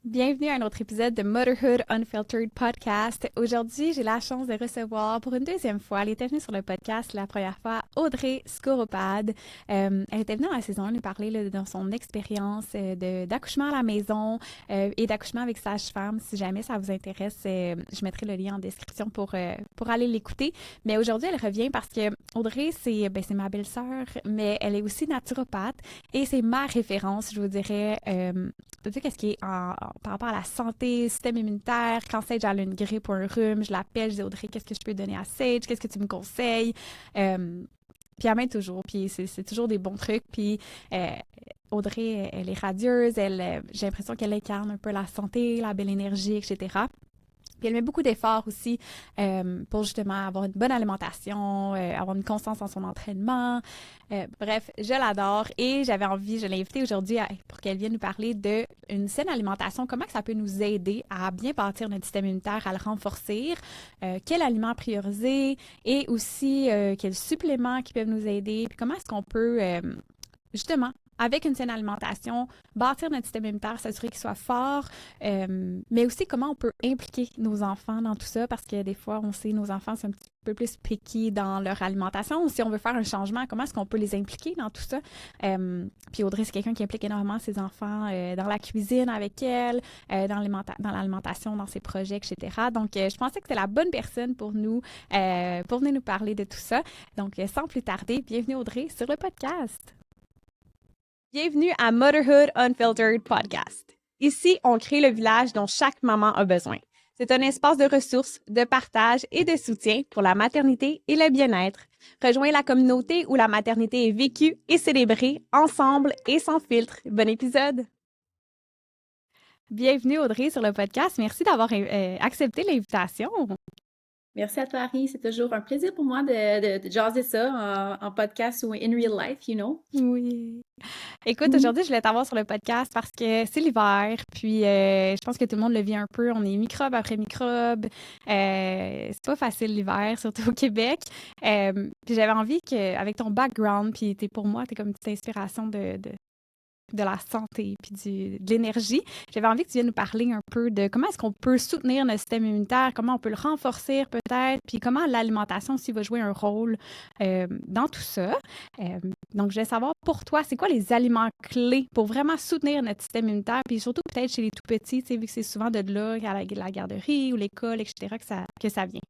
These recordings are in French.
Bienvenue à un autre épisode de Motherhood Unfiltered Podcast. Aujourd'hui, j'ai la chance de recevoir pour une deuxième fois, elle était venue sur le podcast la première fois, Audrey Skouropad. Elle était venue à la saison 1 nous parler de son expérience d'accouchement à la maison et d'accouchement avec sage-femme. Si jamais ça vous intéresse, je mettrai le lien en description pour aller l'écouter. Mais aujourd'hui, elle revient parce que Audrey, c'est ma belle-sœur, mais elle est aussi naturopathe et c'est ma référence, je vous dirais, de tout ce qui est par rapport à la santé, système immunitaire. Quand Sage a une grippe ou un rhume, je l'appelle, je dis Audrey, qu'est-ce que je peux donner à Sage? Qu'est-ce que tu me conseilles? Puis elle m'aide toujours, puis c'est toujours des bons trucs. Puis Audrey, elle est radieuse, j'ai l'impression qu'elle incarne un peu la santé, la belle énergie, etc. Puis elle met beaucoup d'efforts aussi pour justement avoir une bonne alimentation, avoir une constance dans son entraînement. Bref, je l'adore et je l'ai invitée aujourd'hui pour qu'elle vienne nous parler d'une saine alimentation, comment que ça peut nous aider à bien bâtir notre système immunitaire, à le renforcer, quels aliments prioriser et aussi quels suppléments qui peuvent nous aider, puis comment est-ce qu'on peut justement avec une saine alimentation, bâtir notre système immunitaire, s'assurer qu'il soit fort, mais aussi comment on peut impliquer nos enfants dans tout ça, parce que des fois, on sait nos enfants sont un petit peu plus picky dans leur alimentation, ou si on veut faire un changement, comment est-ce qu'on peut les impliquer dans tout ça? Puis Audrey, c'est quelqu'un qui implique énormément ses enfants dans la cuisine avec elle, dans l'alimentation, dans ses projets, etc. Donc, je pensais que c'était la bonne personne pour venir nous parler de tout ça. Donc, sans plus tarder, bienvenue Audrey sur le podcast. Bienvenue à Motherhood Unfiltered Podcast. Ici, on crée le village dont chaque maman a besoin. C'est un espace de ressources, de partage et de soutien pour la maternité et le bien-être. Rejoins la communauté où la maternité est vécue et célébrée ensemble et sans filtre. Bon épisode! Bienvenue Audrey sur le podcast. Merci d'avoir accepté l'invitation. Merci à toi, Harry. C'est toujours un plaisir pour moi de jaser ça en podcast ou in real life, you know. Oui. Écoute, aujourd'hui, je voulais t'avoir sur le podcast parce que c'est l'hiver, puis je pense que tout le monde le vit un peu. On est microbe après microbe. C'est pas facile l'hiver, surtout au Québec. Puis j'avais envie avec ton background, puis pour moi, t'es comme une petite inspiration de la santé puis de l'énergie. J'avais envie que tu viennes nous parler un peu de comment est-ce qu'on peut soutenir notre système immunitaire, comment on peut le renforcer peut-être, puis comment l'alimentation aussi va jouer un rôle dans tout ça. Donc, je voulais savoir pour toi, c'est quoi les aliments clés pour vraiment soutenir notre système immunitaire, puis surtout peut-être chez les tout petits, tu sais, vu que c'est souvent de là, à la garderie ou l'école, etc., que ça vient.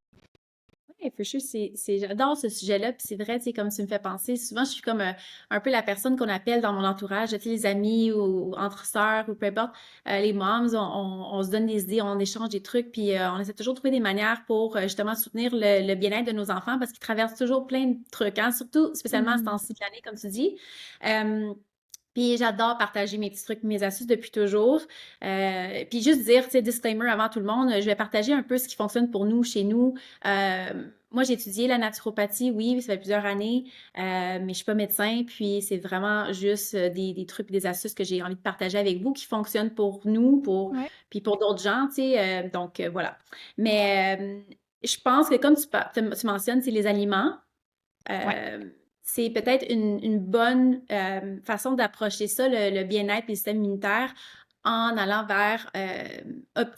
Ouais, for sure, j'adore ce sujet-là, puis c'est vrai, tu sais, comme tu me fais penser, souvent je suis comme un peu la personne qu'on appelle dans mon entourage, tu sais, les amis ou entre sœurs ou peu importe, les moms, on se donne des idées, on échange des trucs, puis on essaie toujours de trouver des manières pour justement soutenir le bien-être de nos enfants parce qu'ils traversent toujours plein de trucs, hein, surtout, spécialement à ce Mhm. temps-ci de l'année, comme tu dis. Euh, Puis j'adore partager mes petits trucs, mes astuces depuis toujours. Puis juste dire, tu sais, disclaimer avant tout le monde, je vais partager un peu ce qui fonctionne pour nous, chez nous. Moi, j'ai étudié la naturopathie, oui, ça fait plusieurs années, mais je suis pas médecin, puis c'est vraiment juste des trucs, des astuces que j'ai envie de partager avec vous qui fonctionnent pour nous, Ouais. puis pour d'autres gens, tu sais. Donc voilà. Mais je pense que comme tu mentionnes, c'est les aliments. Ouais. Euh, c'est peut-être une bonne façon d'approcher ça, le bien-être et le système immunitaire, en allant vers,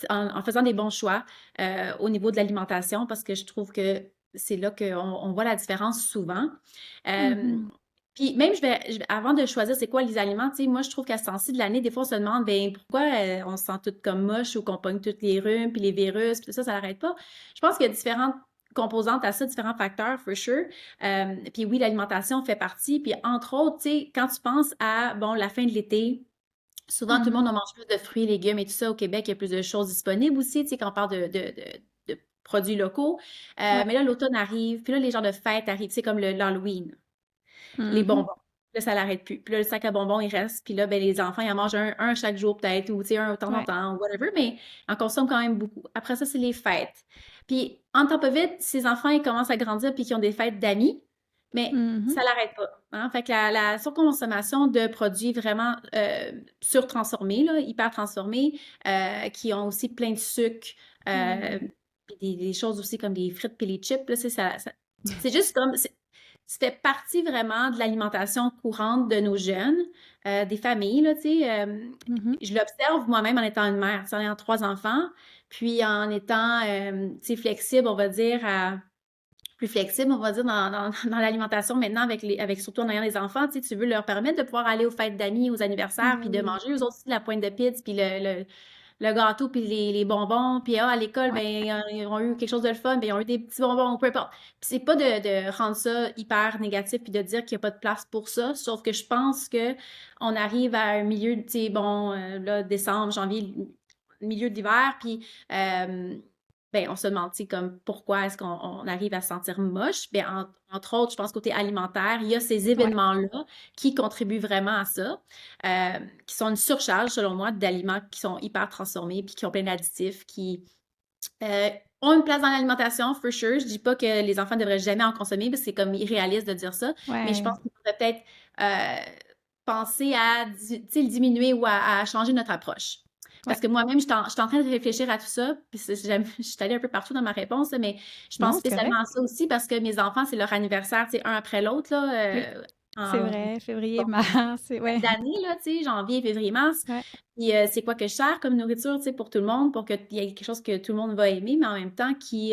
en faisant des bons choix au niveau de l'alimentation, parce que je trouve que c'est là qu'on voit la différence souvent. Euh, Mhm. Puis même, avant de choisir c'est quoi les aliments, tu sais, moi je trouve qu'à ce temps-ci de l'année, des fois on se demande, ben pourquoi on se sent toutes comme moche ou qu'on pogne toutes les rhumes, puis les virus, puis tout ça, ça n'arrête pas. Je pense qu'il y a différentes composantes à ça, différents facteurs, for sure. Puis oui, l'alimentation fait partie. Puis entre autres, tu sais, quand tu penses à, bon, la fin de l'été, souvent tout le Mhm. monde en mange plus de fruits, légumes et tout ça. Au Québec, il y a plus de choses disponibles aussi, tu sais, quand on parle de produits locaux. Ouais. Mais là, l'automne arrive, puis là, les genres de fêtes arrivent, c'est comme l'Halloween, les Mhm. bonbons. Là, ça l'arrête plus. Puis là, le sac à bonbons, il reste. Puis là, ben, les enfants, ils en mangent un chaque jour peut-être, ou tu sais, un de temps en Ouais. temps, ou whatever, mais en consomment quand même beaucoup. Après ça, c'est les fêtes. Puis, en temps pas vite, ces enfants, ils commencent à grandir puis qu'ils ont des fêtes d'amis, mais Mhm. ça l'arrête pas. Hein? Fait que la surconsommation de produits vraiment surtransformés, là, hyper transformés, qui ont aussi plein de sucre, Ouais. puis des choses aussi comme des frites puis les chips, là, c'est juste comme fait partie vraiment de l'alimentation courante de nos jeunes, des familles, là, tu sais. Je l'observe moi-même en étant une mère, tu sais, en ayant 3 enfants, puis en étant, tu sais, flexible, on va dire, plus flexible, on va dire, dans l'alimentation maintenant avec surtout en ayant des enfants, tu sais, tu veux leur permettre de pouvoir aller aux fêtes d'amis, aux anniversaires, puis Ben de oui. manger eux autres aussi la pointe de pizza, puis le gâteau, puis les bonbons, puis à l'école, Ouais. ben ils ont eu quelque chose de le fun, ben ils ont eu des petits bonbons, peu importe. Puis c'est pas de rendre ça hyper négatif puis de dire qu'il y a pas de place pour ça, sauf que je pense que on arrive à un milieu, tu sais, bon, là, décembre, janvier, milieu de l'hiver, puis ben, on se demande, tu sais, comme pourquoi est-ce qu'on arrive à se sentir moche? Ben, entre autres, je pense côté alimentaire, il y a ces Ouais. événements-là qui contribuent vraiment à ça, qui sont une surcharge, selon moi, d'aliments qui sont hyper transformés puis qui ont plein d'additifs, qui euh, ont une place dans l'alimentation, for sure. Je dis pas que les enfants ne devraient jamais en consommer, parce que c'est comme irréaliste de dire ça, mais je Ouais. pense qu'il faudrait peut-être penser à tu sais, le diminuer ou à changer notre approche. Ouais. Parce que moi-même, je suis en train de réfléchir à tout ça, puis je suis allée un peu partout dans ma réponse, là, mais je pense Non, c'est correct. spécialement à ça aussi parce que mes enfants, c'est leur anniversaire, tu sais, un après l'autre, là, Oui. C'est en vrai, février, mars, ouais. d'années, là, tu sais, janvier, février, mars. Ouais. Puis c'est quoi que je sers comme nourriture, tu sais, pour tout le monde, pour qu'il y ait quelque chose que tout le monde va aimer, mais en même temps qui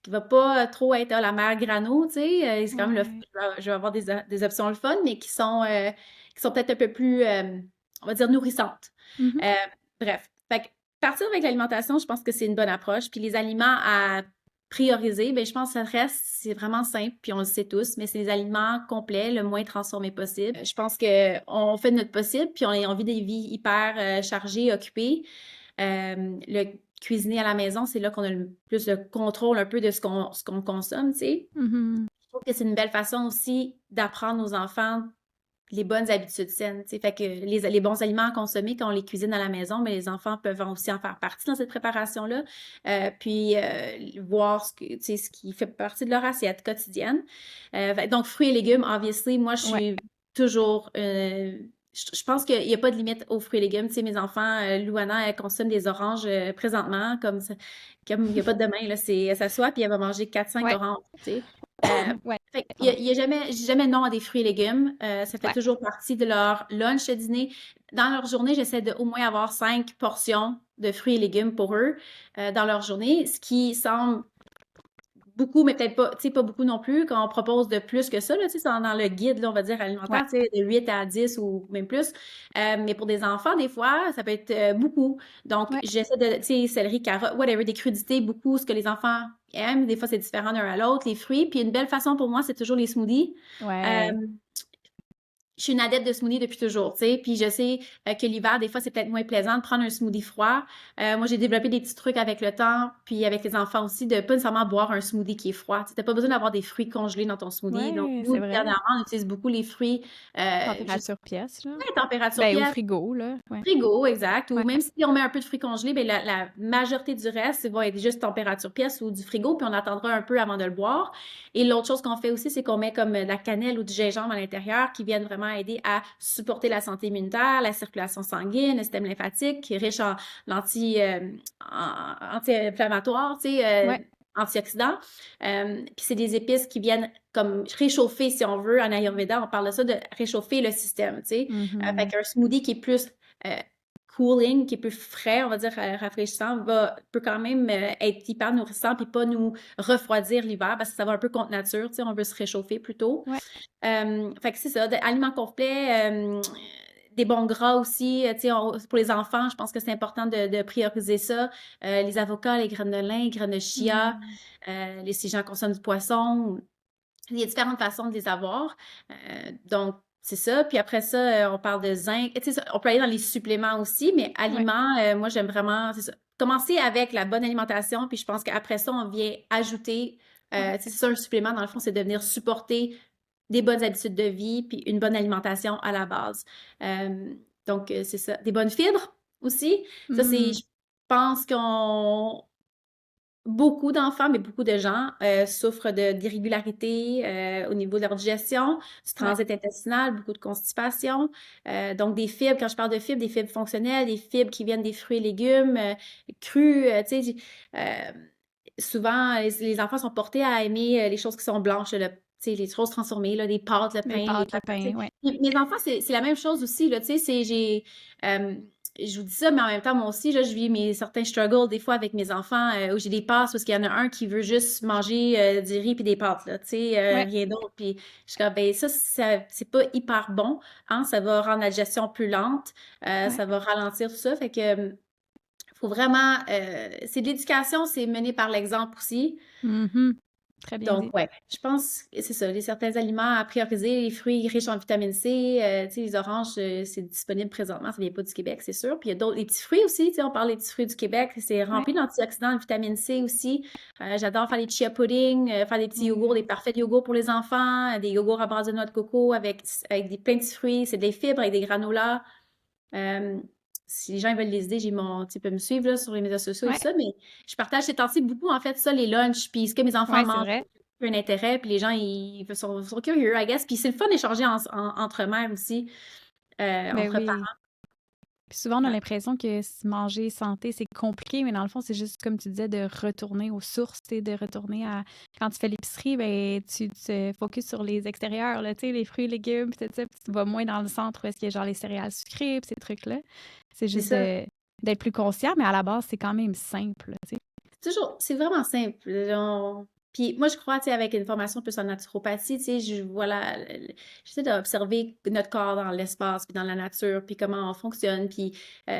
va pas trop être la mère grano, tu sais. C'est quand même Ouais. je vais avoir des options le fun, mais qui sont peut-être un peu plus, on va dire, nourrissantes. Mhm. Euh, bref. Fait que partir avec l'alimentation, je pense que c'est une bonne approche. Puis les aliments à prioriser, ben je pense que ça reste, c'est vraiment simple, puis on le sait tous, mais c'est les aliments complets, le moins transformés possible. Je pense que on fait de notre possible, puis on vit des vies hyper chargées, occupées. Le cuisiner à la maison, c'est là qu'on a le plus de contrôle un peu de ce qu'on consomme, tu sais. Mhm. Je trouve que c'est une belle façon aussi d'apprendre aux enfants les bonnes habitudes saines, tu sais. Fait que les bons aliments à consommer quand on les cuisine à la maison, mais les enfants peuvent aussi en faire partie dans cette préparation-là. Puis voir tu sais, ce qui fait partie de leur assiette quotidienne. Donc, fruits et légumes, obviously, moi, je Ouais. suis toujours. Je pense qu'il n'y a pas de limite aux fruits et légumes. Tu sais, mes enfants, Louana, elle consomme des oranges présentement, comme il n'y a pas de demain, là. Elle s'assoit, puis elle va manger 4-5 Ouais. oranges, tu sais. Euh, Ouais. fait qu'il y a jamais, j'ai jamais non à des fruits et légumes. Ça fait Ouais. toujours partie de leur lunch à dîner. Dans leur journée, j'essaie de au moins avoir 5 portions de fruits et légumes pour eux dans leur journée, ce qui semble beaucoup, mais peut-être pas, tu sais, pas beaucoup non plus, quand on propose de plus que ça, là, tu sais, c'est dans le guide, là, on va dire, Ouais. alimentaire, tu sais, de 8 à 10 ou même plus. Mais pour des enfants, des fois, ça peut être beaucoup. Donc, Ouais. j'essaie de, tu sais, céleri, carottes, whatever, des crudités, beaucoup, ce que les enfants aiment. Des fois, c'est différent d'un à l'autre, les fruits. Puis une belle façon pour moi, c'est toujours les smoothies. Euh, Ouais. je suis une adepte de smoothie depuis toujours, tu sais. Puis je sais que l'hiver, des fois, c'est peut-être moins plaisant de prendre un smoothie froid. Moi, j'ai développé des petits trucs avec le temps, puis avec les enfants aussi, de pas nécessairement boire un smoothie qui est froid. Tu n'as pas besoin d'avoir des fruits congelés dans ton smoothie. Donc, Ouais, nous, c'est vrai. dernièrement, on utilise beaucoup les fruits juste Température pièce, là. à température Ben, au pièce. frigo, là. Ouais. Frigo, exact. Ou Ouais. même si on met un peu de fruits congelés, ben la majorité du reste va être juste température pièce ou du frigo, puis on attendra un peu avant de le boire. Et l'autre chose qu'on fait aussi, c'est qu'on met comme de la cannelle ou du gingembre à l'intérieur qui viennent vraiment aider à supporter la santé immunitaire, la circulation sanguine, le système lymphatique, qui est riche en anti-inflammatoires, tu sais, Ouais. antioxydants. Puis c'est des épices qui viennent comme réchauffer, si on veut, en Ayurveda, on parle de ça, de réchauffer le système, tu sais. Fait Mhm. qu'un smoothie qui est plus euh, cooling, qui est plus frais, on va dire rafraîchissant, peut quand même être hyper nourrissant puis pas nous refroidir l'hiver parce que ça va un peu contre nature, tu sais, on veut se réchauffer plutôt. Ouais. Fait que c'est ça, aliments complets, des bons gras aussi, tu sais, pour les enfants, je pense que c'est important de prioriser ça. Les avocats, les graines de lin, les graines de chia, Mhm. si les gens consomment du poisson, il y a différentes façons de les avoir. Donc, c'est ça. Puis après ça, on parle de zinc. Tu sais, on peut aller dans les suppléments aussi, mais Ouais. aliments, moi, j'aime vraiment, c'est ça. Commencer avec la bonne alimentation, puis je pense qu'après ça, on vient ajouter, Ouais. tu sais, c'est ça, un supplément, dans le fond, c'est de venir supporter des bonnes habitudes de vie, puis une bonne alimentation à la base. Donc, c'est ça. Des bonnes fibres aussi. Ça, Mhm. je pense qu'on beaucoup d'enfants, mais beaucoup de gens souffrent d'irrégularités au niveau de leur digestion, du Ouais. transit intestinal, beaucoup de constipation. Donc, des fibres, quand je parle de fibres, des fibres fonctionnelles, des fibres qui viennent des fruits et légumes crus. Tu sais, souvent, les enfants sont portés à aimer les choses qui sont blanches, le les choses transformées, là, les pâtes, le Les pain, les pâtes, le patates, tu pain, sais. ouais. Mes enfants, c'est la même chose aussi, là, tu sais, je vous dis ça, mais en même temps, moi aussi, là, je vis certains struggles des fois avec mes enfants où j'ai des passes parce qu'il y en a un qui veut juste manger du riz puis des pâtes, là, tu sais, Ouais, rien d'autre. Puis je suis comme, ben ça, c'est pas hyper bon, hein, ça va rendre la digestion plus lente, ouais. ça va ralentir tout ça. Fait que faut vraiment, c'est de l'éducation, c'est mené par l'exemple aussi. Mhm. Très bien dit. Donc, ouais, je pense que c'est ça, certains aliments à prioriser, les fruits riches en vitamine C, tu sais, les oranges, c'est disponible présentement, ça vient pas du Québec, c'est sûr. Puis il y a d'autres, les petits fruits aussi, tu sais, on parle des petits fruits du Québec, c'est Ouais. rempli d'antioxydants, de vitamine C aussi. J'adore faire des chia pudding, faire des petits yogourts, des Mm. parfaits yogourts pour les enfants, des yogourts à base de noix de coco avec plein de petits fruits, c'est des fibres avec des granolas. Euh, si les gens veulent les idées, tu peux me suivre là, sur les médias sociaux et Ouais, tout ça, mais je partage ces temps-ci beaucoup, en fait, ça, les lunchs, puis ce que mes enfants ouais, c'est mangent, vrai. un intérêt, puis les gens, ils sont curieux, I guess. Puis c'est le fun d'échanger entre mères aussi, Ben entre oui. parents. Puis souvent, on a Ouais, l'impression que manger santé, c'est compliqué, mais dans le fond, c'est juste, comme tu disais, de retourner aux sources, tu sais, de retourner à... Quand tu fais l'épicerie, ben, tu te focuses sur les extérieurs, là, tu sais, les fruits, légumes, puis tout ça, puis tu vas moins dans le centre où est-ce qu'il y a genre les céréales sucrées, puis ces trucs-là. C'est c'est juste ça. d'être plus conscient, mais à la base, c'est quand même simple, tu sais. C'est vraiment simple. Puis moi, je crois, tu sais, avec une formation plus en naturopathie, tu sais, voilà, j'essaie d'observer notre corps dans l'espace, puis dans la nature, puis comment on fonctionne. Puis, tu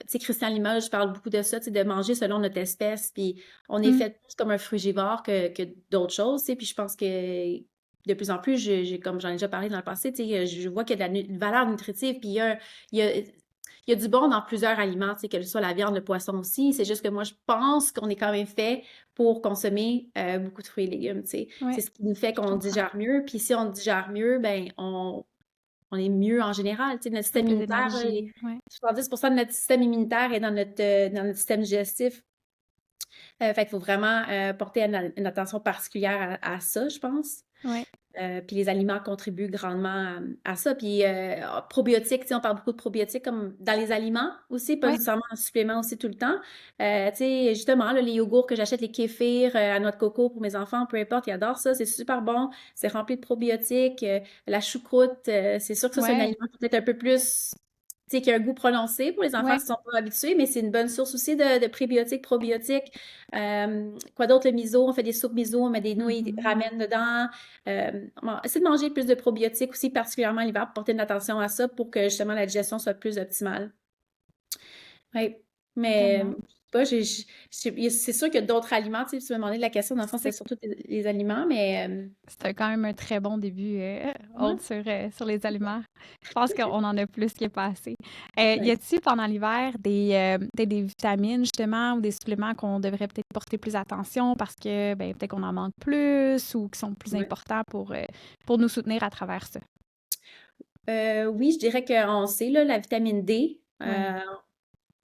sais, Christian Limoges parle beaucoup de ça, tu sais, de manger selon notre espèce. Puis, on est Mm. fait plus comme un frugivore que d'autres choses, tu sais. Puis, je pense que de plus en plus, comme j'en ai déjà parlé dans le passé, tu sais, je vois qu'il y a de une valeur nutritive, puis il y a, il y a du bon dans plusieurs aliments, tu sais, que ce soit la viande, le poisson aussi. C'est juste que moi, je pense qu'on est quand même fait pour consommer beaucoup de fruits et légumes, tu sais. Ouais, C'est ce qui nous fait je qu'on comprends. digère mieux. Puis si on digère mieux, ben on est mieux en général. Tu sais, notre On a système plus immunitaire, là, d'énergie, ouais. 70% de notre système immunitaire est dans notre système digestif. Fait qu'il faut vraiment porter une attention particulière à ça, je pense. Ouais, Puis les aliments contribuent grandement à ça. Puis probiotiques, tu sais, on parle beaucoup de probiotiques comme dans les aliments aussi, pas ouais, nécessairement en supplément aussi tout le temps. Tu sais, justement, là, les yogourts que j'achète, les kéfirs à noix de coco pour mes enfants, peu importe, ils adorent ça, c'est super bon, c'est rempli de probiotiques. La choucroute, c'est sûr que ça, c'est un ouais, aliment peut-être un peu plus, tu sais, qui a un goût prononcé pour les enfants ouais. qui sont pas habitués, mais c'est une bonne source aussi de prébiotiques, probiotiques. Quoi d'autre, le miso, on fait des soupes miso, on met des nouilles Mhm. ramen dedans. Essayer de manger plus de probiotiques aussi, particulièrement l'hiver, pour porter une attention à ça pour que justement la digestion soit plus optimale. Oui, mais Vraiment. pas, c'est sûr qu'il y a d'autres aliments, tu sais, tu me demandais de la question, dans le fond, c'est C'est surtout les aliments, mais C'était quand même un très bon début, ouais, autre sur les aliments. Je pense qu'on en a plus que pas assez. Y ouais, a-t-il pendant l'hiver peut-être des vitamines justement ou des suppléments qu'on devrait peut-être porter plus attention parce que ben, peut-être qu'on en manque plus ou qui sont plus ouais. importants pour nous soutenir à travers ça? Oui, je dirais qu'on sait, là, la vitamine D, Oui.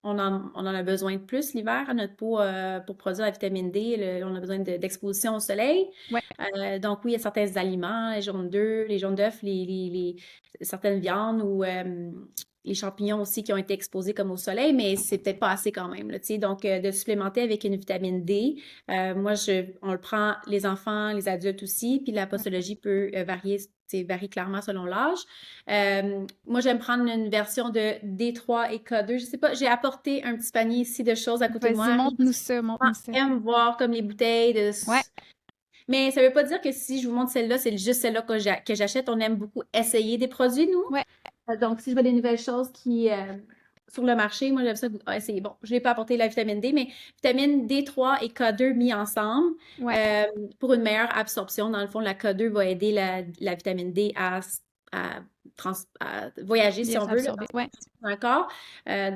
on en a besoin de plus l'hiver à notre peau pour produire la vitamine D. On a besoin d'exposition au soleil. Ouais, Donc oui, il y a certains aliments, les jaunes d'œufs, certaines viandes ou les champignons aussi qui ont été exposés comme au soleil, mais c'est peut-être pas assez quand même, là, tu sais. Donc, de supplémenter avec une vitamine D, on le prend les enfants, les adultes aussi, puis la ouais. postologie peut varier, tu sais, varie clairement selon l'âge. Moi, j'aime prendre une version de D3 et K2. Je sais pas, j'ai apporté un petit panier ici de choses à côté de Vas-y, moi. montre-nous ça, Les montre-nous ça. enfants aiment voir comme les bouteilles de... Ouais, Mais ça veut pas dire que si je vous montre celle-là, c'est juste celle-là que j'achète. On aime beaucoup essayer des produits, nous. ouais, Donc, si je vois des nouvelles choses qui sur le marché, moi, j'aime ça essayer. Bon, je n'ai pas apporté la vitamine D, mais vitamine D3 et K2 mis ensemble ouais. euh, pour une meilleure absorption. Dans le fond, la K2 va aider la vitamine D à à voyager, si Bien on veut, là, s'absorber. Ouais, dans le corps.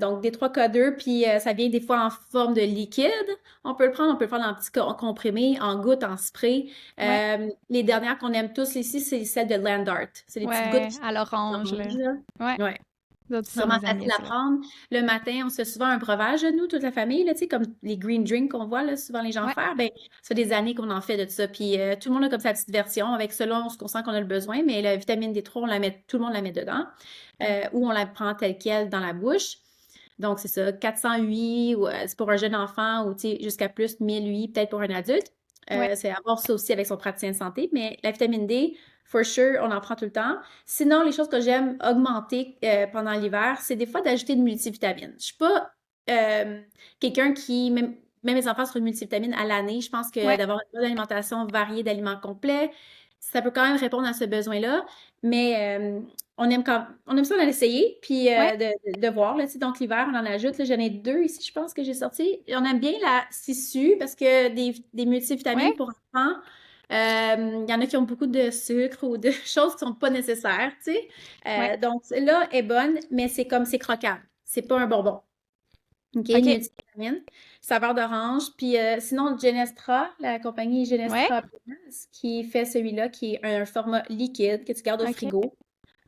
Donc, D3K2, puis ça vient des fois en forme de liquide. On peut le prendre en petits comprimés, en gouttes, en spray. ouais, Les dernières qu'on aime tous ici, c'est celles de Landart. C'est les petites gouttes ouais, à l'orange, là. orange, là. Ouais, Ouais. d'autres ça, on Vraiment les aime bien, facile à ceux-là. prendre. Le matin, on se fait souvent un breuvage, nous, toute la famille, là, tu sais, comme les green drinks qu'on voit, là, souvent les gens Ouais. faire. Ben, ça fait des années qu'on en fait de ça. Puis tout le monde a comme sa petite version, avec selon ce qu'on sent qu'on a le besoin, mais la vitamine D3, tout le monde la met dedans. Ou on la prend telle quelle dans la bouche. Donc, c'est ça, 400 UI, c'est pour un jeune enfant, ou tu sais, jusqu'à plus 1000 UI, peut-être pour un adulte. Ouais, C'est avoir ça aussi avec son praticien de santé, mais la vitamine D, for sure, on en prend tout le temps. Sinon, les choses que j'aime augmenter pendant l'hiver, c'est des fois d'ajouter une multivitamine. Je suis pas euh, quelqu'un qui, même mes enfants sur une multivitamine à l'année, je pense que ouais, d'avoir une bonne alimentation variée d'aliments complets, ça peut quand même répondre à ce besoin-là, mais on aime ça d'en essayer, puis ouais, de voir, là, tu sais, donc l'hiver, on en ajoute, là, j'en ai deux ici, je pense que j'ai sorti. On aime bien la Sissu, parce que des multivitamines ouais, pour enfants, il y en a qui ont beaucoup de sucre ou de choses qui sont pas nécessaires, tu sais. ouais. Donc, celle-là est bonne, mais c'est comme, c'est croquant. C'est pas un bonbon. OK, une OK. multivitamine, saveur d'orange. Puis sinon, Genestra, la compagnie Ouais, Genestra Plus, qui fait celui-là, qui est un format liquide que tu gardes au OK. frigo.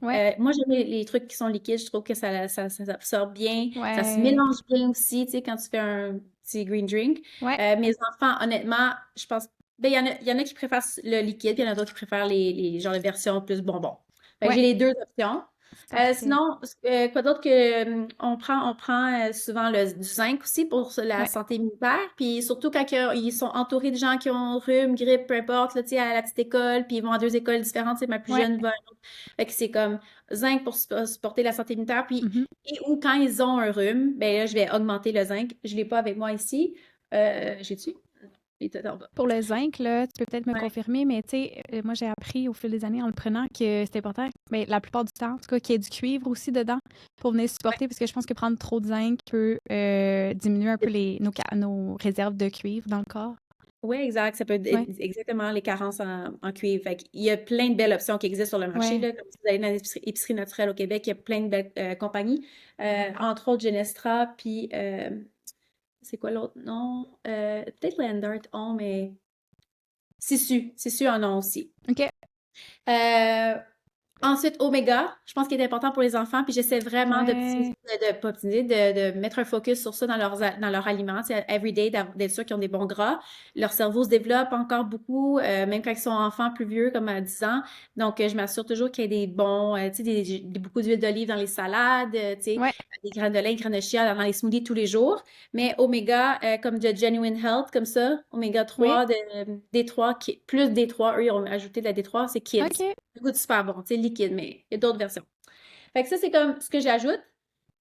Ouais, Moi, j'aime les trucs qui sont liquides. Je trouve que ça absorbe bien. Ça se ouais, mélange bien aussi, tu sais, quand tu fais un petit green drink. ouais. Mes enfants, honnêtement, je pense. Ben, il y en a qui préfèrent le liquide, puis il y en a d'autres qui préfèrent les genres de versions plus bonbons. Fait que Ouais, j'ai les deux options. c'est parfait. Sinon, quoi d'autre que on prend souvent du zinc aussi pour la Ouais, santé immunitaire, puis surtout quand ils sont entourés de gens qui ont rhume, grippe, peu importe, là, tu sais, à la petite école, puis ils vont à deux écoles différentes, tu sais, ma plus ouais. jeune va à une autre. Fait que c'est comme zinc pour supporter la santé immunitaire, puis Mhm. et ou quand ils ont un rhume, ben là, je vais augmenter le zinc. Je l'ai pas avec moi ici. J'ai-tu? Il est en bas. Pour le zinc, là, tu peux peut-être me Ouais. confirmer, mais tu sais, moi, j'ai appris au fil des années en le prenant que c'est important, mais la plupart du temps, en tout cas, qu'il y ait du cuivre aussi dedans pour venir supporter, parce que je pense que prendre trop de zinc peut diminuer un peu nos réserves de cuivre dans le corps. Oui, exact. Ça peut être Ouais, exactement les carences en cuivre. Fait qu'il y a plein de belles options qui existent sur le marché, ouais. là. Comme si vous allez dans l'épicerie naturelle au Québec, il y a plein de belles compagnies. Entre autres, Genestra, puis c'est quoi l'autre nom? Peut-être Landart ont, mais Sissu en ont aussi. OK. Euh, Ensuite, Oméga, je pense qu'il est important pour les enfants, puis j'essaie vraiment Ouais. pas optimiser, de mettre un focus sur ça dans leur aliment, c'est everyday, d'être sûr qu'ils ont des bons gras. Leur cerveau se développe encore beaucoup, même quand ils sont enfants plus vieux, comme à 10 ans. Donc, je m'assure toujours qu'il y ait des bons, tu sais, beaucoup d'huile d'olive dans les salades, tu sais, Ouais. des graines de lin, des graines de chia dans les smoothies tous les jours. Mais Oméga, comme de Genuine Health, comme ça, Oméga Oui. 3, D3, plus D3, eux, ils ont ajouté de la D3, c'est Kids. OK. Ça goûte super bon, tu sais, liquide, mais il y a d'autres versions. Fait que ça, c'est comme ce que j'ajoute.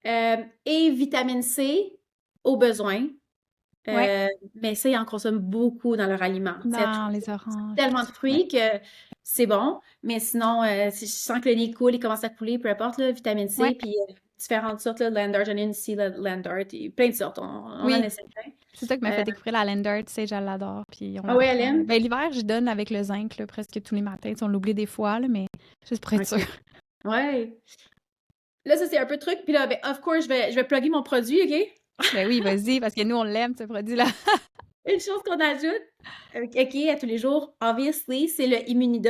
Et vitamine C au besoin. Ouais. Mais ça, ils en consomment beaucoup dans leur aliment. Tu sais, Dans les oranges, tout tellement de ça. Ouais. fruits que c'est bon. Mais sinon, si je sens que le nez coule, il commence à couler, peu importe, là, vitamine Ouais. C, puis différentes sortes, là, Landart, j'en ai une ici, Landart, et plein de sortes. On en Oui. essaie plein. C'est ça qui m'a fait Euh, découvrir la Lander, tu sais, je l'adore, puis on ah la ouais, elle prend. aime? Ben, l'hiver, je donne avec le zinc, là, presque tous les matins. Tu sais, on l'oublie des fois, là, mais juste pour être sûre. OK. Ouais. Là, ça, c'est un peu de truc. Puis là, ben, of course, je vais plugger mon produit, OK? Ben oui, vas-y, parce que nous, on l'aime, ce produit-là. Une chose qu'on ajoute, OK, à tous les jours, obviously, c'est le Immunidot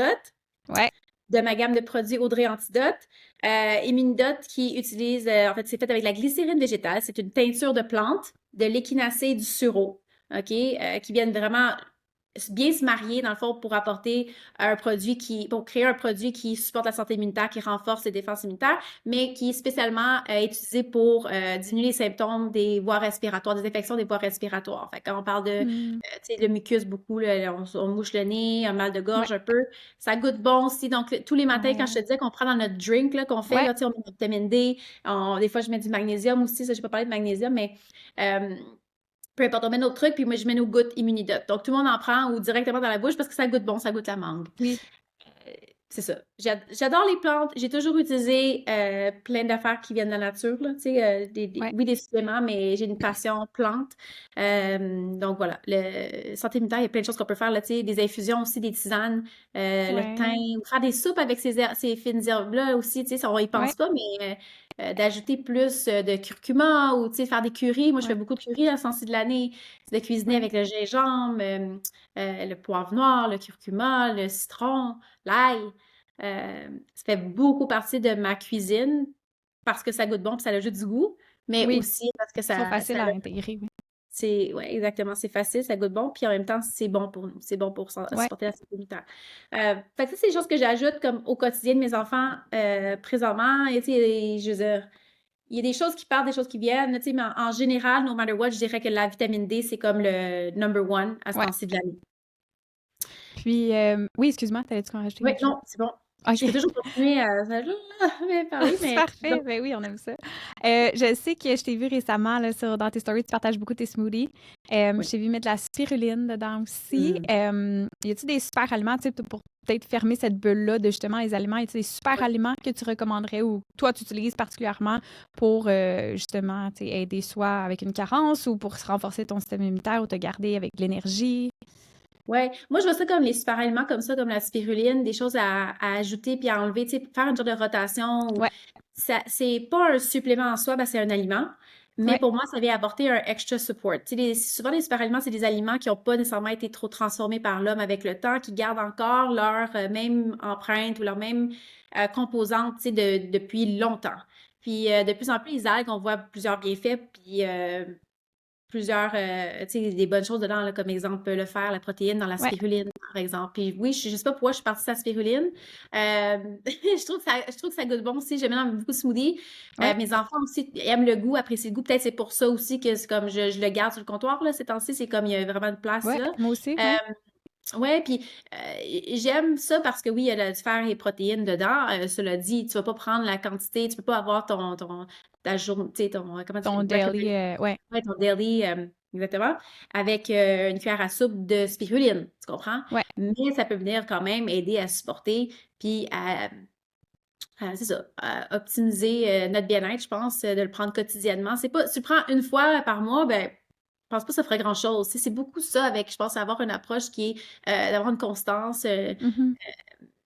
Ouais. de ma gamme de produits Audrey Antidote. Immunidot qui utilise, en fait, c'est fait avec la glycérine végétale. C'est une teinture de plantes, de l'échinacée et du sureau, OK, qui viennent vraiment bien se marier, dans le fond, pour créer un produit qui supporte la santé immunitaire, qui renforce les défenses immunitaires, mais qui est spécialement utilisé pour diminuer les symptômes des voies respiratoires, des infections des voies respiratoires. Fait quand on parle de, Hmm. tu sais, le mucus beaucoup, là, on mouche le nez, un mal de Ouais. gorge un peu, ça goûte bon aussi. Donc, tous les matins, quand je te Ouais. disais qu'on prend dans notre drink, là, qu'on fait, Ouais. là, tu sais, on met de la vitamine D, des fois, je mets du magnésium aussi, ça, je pas parlé de magnésium, mais euh, peu importe, on met notre truc, puis moi, je mets nos gouttes Immunidot. Donc, tout le monde en prend ou directement dans la bouche parce que ça goûte bon, ça goûte la mangue. Oui. Euh, c'est ça. J'adore les plantes. J'ai toujours utilisé plein d'affaires qui viennent de la nature, là, tu sais, Ouais. oui, des suppléments, mais j'ai une passion plante. Donc, voilà. Le santé immunitaire, il y a plein de choses qu'on peut faire, là, tu sais, des infusions aussi, des tisanes, le thym, Ouais. ou faire des soupes avec ces fines herbes-là aussi, tu sais, ça, on y Ouais. pense pas, mais d'ajouter plus de curcuma ou, tu sais, faire des currys. Moi, je fais Ouais. beaucoup de curry à ce temps-ci de l'année. C'est de cuisiner Ouais. avec le gingembre, le poivre noir, le curcuma, le citron, l'ail. Ça fait beaucoup partie de ma cuisine parce que ça goûte bon et ça ajoute du goût, mais Oui. aussi parce que Ils sont ça faciles à intégrer, oui. c'est ouais, exactement, c'est facile, ça goûte bon, puis en même temps, c'est bon pour nous, c'est bon pour Ouais. supporter la santé immunitaire. Fait que ça, c'est des choses que j'ajoute comme au quotidien de mes enfants présentement. Et, tu sais, je veux dire, il y a des choses qui partent, des choses qui viennent, tu sais, mais en général, no matter what, je dirais que la vitamine D, c'est comme le number one à ce Ouais. temps-ci de l'année. Puis, oui, excuse-moi, t'allais-tu en rajouter Oui, quelque chose? non, c'est bon. Je peux OK. toujours continuer à parler, C'est mais parfait, ben oui, on aime ça. Je sais que je t'ai vu récemment là, dans tes stories, tu partages beaucoup tes smoothies. oui. Je t'ai vu mettre de la spiruline dedans aussi. Mmh. Y a-t-il des super aliments, tu sais, pour peut-être fermer cette bulle-là de justement les aliments, y a-t-il des super Ouais. aliments que tu recommanderais ou toi tu utilises particulièrement pour justement tu sais, aider soit avec une carence ou pour se renforcer ton système immunitaire ou te garder avec de l'énergie? Ouais, moi je vois ça comme les super aliments comme ça, comme la spiruline, des choses à ajouter puis à enlever, tu sais, faire une genre de rotation ou Ouais, ça, c'est pas un supplément en soi, ben c'est un aliment, mais ouais, pour moi, ça vient apporter un extra support. Tu sais, souvent les super aliments, c'est des aliments qui n'ont pas nécessairement été trop transformés par l'homme avec le temps, qui gardent encore leur même empreinte ou leur même composante, tu sais, depuis longtemps. Puis de plus en plus, les algues, on voit plusieurs bienfaits, puis plusieurs, tu sais, des bonnes choses dedans, là, comme exemple le fer, la protéine dans la ouais, spiruline, par exemple. Puis oui, je sais pas pourquoi je suis partie de la spiruline. Je trouve que ça goûte bon aussi. J'aime dans beaucoup de smoothies. ouais, Mes enfants aussi aiment le goût, apprécient le goût. Peut-être c'est pour ça aussi que c'est comme je le garde sur le comptoir, là, ces temps-ci. C'est comme il y a vraiment de place, ouais, là. moi aussi, Euh, ouais. Ouais, puis j'aime ça parce que oui, il y a du fer et protéines dedans. Cela dit, tu vas pas prendre la quantité, tu peux pas avoir ta journée, tu sais, comment tu Ton fais, daily, ouais, ouais, ton daily, exactement, avec une cuillère à soupe de spiruline, tu comprends? ouais, Mais ça peut venir quand même aider à supporter, puis c'est ça, à optimiser notre bien-être, je pense, de le prendre quotidiennement. C'est pas, si tu le prends une fois par mois, ben, je pense pas que ça ferait grand-chose. Tu sais, c'est beaucoup ça avec, je pense, avoir une approche qui est d'avoir une constance. mhm,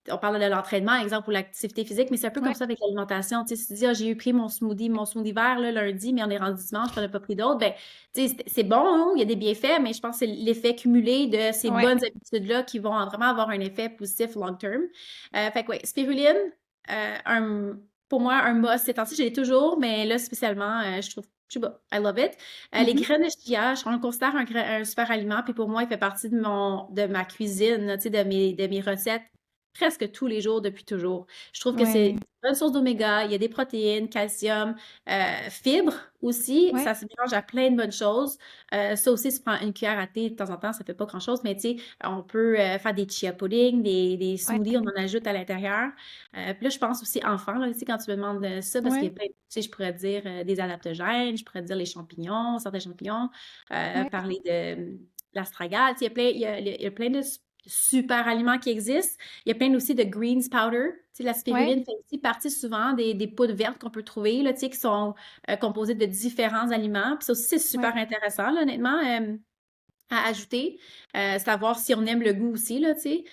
On parle de l'entraînement, exemple, ou l'activité physique, mais c'est un peu comme ouais, ça avec l'alimentation. Tu sais, si tu dis, ah, j'ai eu pris mon smoothie vert là, lundi, mais on est rendu dimanche, je n'en ai pas pris d'autres, ben, tu sais, c'est bon, hein, il y a des bienfaits, mais je pense que c'est l'effet cumulé de ces ouais, bonnes habitudes-là qui vont vraiment avoir un effet positif long term. Fait que, ouais, spiruline, pour moi, un must. Ces temps-ci, je l'ai toujours, mais là, spécialement, je trouve, je sais pas, I love it. Les mhm, graines de chia, on le considère un super aliment, puis pour moi, il fait partie de ma cuisine, tu sais, de mes recettes presque tous les jours depuis toujours. Je trouve que c'est ouais, une bonne source d'oméga, il y a des protéines, calcium, fibres aussi, ouais, ça se mélange à plein de bonnes choses. Ça aussi, se prend une cuillère à thé de temps en temps, ça fait pas grand-chose, mais tu sais, on peut faire des chia pudding, des ouais, smoothies, on en ajoute à l'intérieur. Puis là, je pense aussi enfant, là, tu sais, quand tu me demandes ça, parce qu'il y ouais, a plein, tu sais, je pourrais dire des adaptogènes, je pourrais dire les champignons, certains champignons, ouais, parler de l'astragale, tu sais, il y a plein de super aliments qui existent. Il y a plein aussi de greens powder. Tu sais, la ouais, spiruline fait aussi partie souvent des poudres vertes qu'on peut trouver, là, tu sais, qui sont composées de différents aliments. Puis ça aussi, c'est ouais, super intéressant, là, honnêtement, à ajouter. Savoir si on aime le goût aussi, là, tu sais.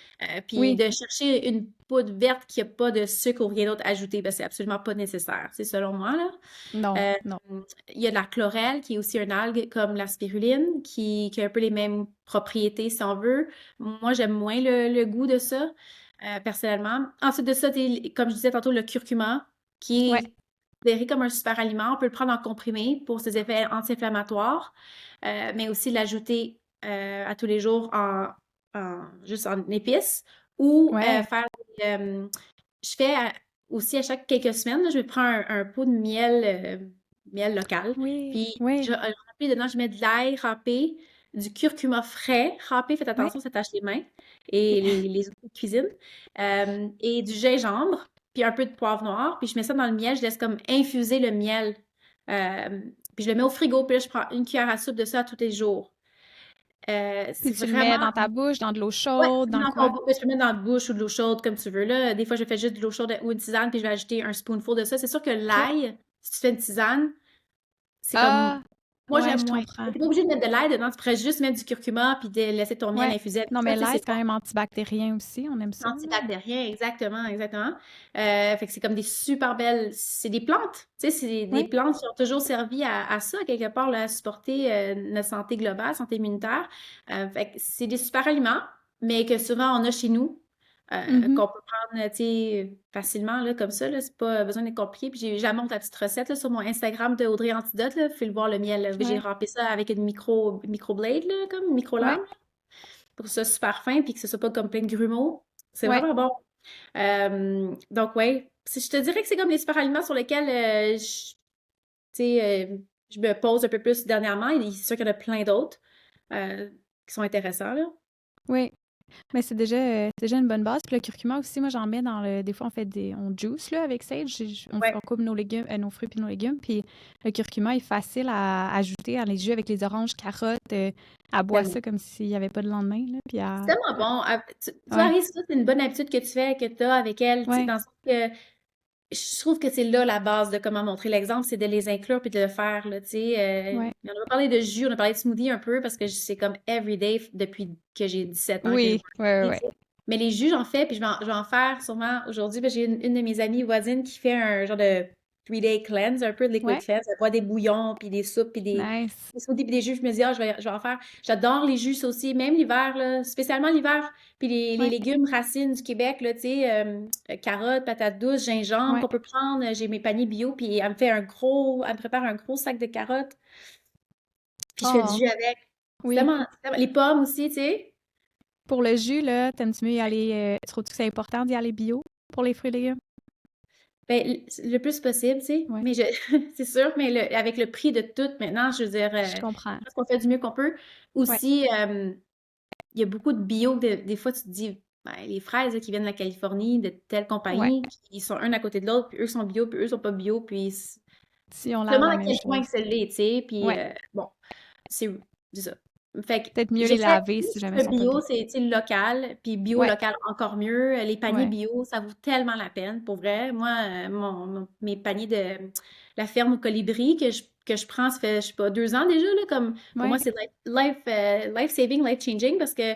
Puis oui, de chercher une poudre verte qui n'a pas de sucre ou rien d'autre ajouté, ben, c'est absolument pas nécessaire, c'est selon moi, là. non, Euh, non, il y a de la chlorelle, qui est aussi une algue comme la spiruline, qui a un peu les mêmes propriétés, si on veut. Moi, j'aime moins le goût de ça, personnellement. Ensuite de ça, comme je disais tantôt, le curcuma, qui ouais, est considéré comme un super aliment. On peut le prendre en comprimé pour ses effets anti-inflammatoires, mais aussi l'ajouter à tous les jours juste en épices ou ouais, faire je fais aussi à chaque quelques semaines, là, je prends un pot de miel local. oui, Puis je oui, remplis dedans, je mets de l'ail râpé, du curcuma frais râpé, faites ouais, attention, ça tâche les mains et les outils de cuisine. Et du gingembre, puis un peu de poivre noir. Puis je mets ça dans le miel, je laisse comme infuser le miel. Euh, Puis je le mets au frigo, puis là, je prends une cuillère à soupe de ça tous les jours. puis C'est tu le mets vraiment dans ta bouche, dans de l'eau ouais, chaude, tu mets dans dans quoi? tu peux mettre dans la bouche ou de l'eau chaude comme tu veux là. Des fois, je fais juste de l'eau chaude ou une tisane, puis je vais ajouter un spoonful de ça. C'est sûr que OK. l'ail, si tu fais une tisane, c'est comme Ah! moi Ouais, j'aime je moins. comprends. Tu pas obligé de mettre de l'ail dedans, tu pourrais juste mettre du curcuma puis de laisser ton miel Ouais. infuser avec Non, ça. mais Tu sais, l'ail, c'est c'est quand pas même antibactérien aussi, on aime ça, là. antibactérien, exactement, exactement. Fait que c'est comme des super belles. C'est des plantes. Tu sais, c'est des Oui. plantes qui ont toujours servi à ça, quelque part, là, à supporter notre santé globale, santé immunitaire. Fait que c'est des super aliments, mais que souvent on a chez nous, Mhm. qu'on peut prendre, tu sais, facilement, là, comme ça, là. C'est pas besoin d'être compliqué. Puis j'amène la petite recette, là, sur mon Instagram de Audrey Antidote, là. Vous pouvez le voir, le miel, là. J'ai Ouais. râpé ça avec une microblade, là, comme une micro-lame, Ouais. pour que ce soit super fin, puis que ce soit pas comme plein de grumeaux. C'est Ouais. vraiment bon. Donc, ouais, je te dirais que c'est comme les super aliments sur lesquels tu sais, je me pose un peu plus dernièrement. C'est sûr qu'il y en a plein d'autres euh, qui sont intéressants, là. Oui. Mais c'est déjà une bonne base. Puis le curcuma aussi, moi, j'en mets dans le. Des fois, on juice là, avec Sage. Ouais, On coupe nos légumes, nos fruits puis nos légumes. Puis le curcuma est facile à ajouter dans les jus avec les oranges, carottes. À boire tellement. ça comme s'il n'y avait pas de lendemain. Là, puis C'est à. tellement bon. Ah, tu vois, Ouais, Harry, ça, c'est une bonne habitude que tu fais, que tu as avec elle, tu sais, ouais, dans le sens que je trouve que c'est là la base de comment montrer l'exemple, c'est de les inclure puis de le faire, là, tu sais. ouais. On a parlé de jus, on a parlé de smoothie un peu parce que c'est comme everyday depuis que j'ai 17 ans que je Oui, bois un ouais, ouais, smoothie, ouais. tu sais. Mais les jus, j'en fais, puis je vais en faire sûrement aujourd'hui. Parce que j'ai une de mes amies voisines qui fait un genre de 3-day cleanse, un peu de liquid Ouais, cleanse. Elle boit des bouillons, puis des soupes, puis nice. des smoothies, puis des jus. Je me dis, ah, je vais en faire. J'adore les jus ça aussi, même l'hiver, là, spécialement l'hiver. Puis les Ouais, légumes racines du Québec, là, tu sais, carottes, patates douces, gingembre ouais. qu'on peut prendre. J'ai mes paniers bio, puis elle me prépare un gros sac de carottes, puis je fais du Oh, jus avec. oui. Les pommes aussi, tu sais. Pour le jus, là, t'aimes-tu mieux y aller. Trouves-tu que c'est important d'y aller bio pour les fruits et légumes? Ben, le plus possible, tu sais. Ouais, Mais c'est sûr, mais avec le prix de tout maintenant, je veux dire, je comprends. je pense qu'on fait du mieux qu'on peut. Ouais, Aussi, il y a beaucoup de bio. Des fois, tu te dis, ben, les fraises là, qui viennent de la Californie, de telle ouais. compagnie, qui sont un à côté de l'autre, puis eux sont bio, puis eux sont pas bio, puis Si on je me l'air demande la à même quel point chose. que ça l'est, tu sais. Puis, Ouais. bon, c'est c'est ça. Fait que Peut-être mieux les j'essaie, laver si jamais ils le sont pas bio, bio. c'est, tu sais, local, puis bio Ouais, local encore mieux. Les paniers ouais, bio, ça vaut tellement la peine, pour vrai. Moi, mes paniers de la ferme au colibri que je prends, ça fait, je sais pas, 2 ans déjà, là, comme, pour moi, ouais, c'est life saving, life changing, parce que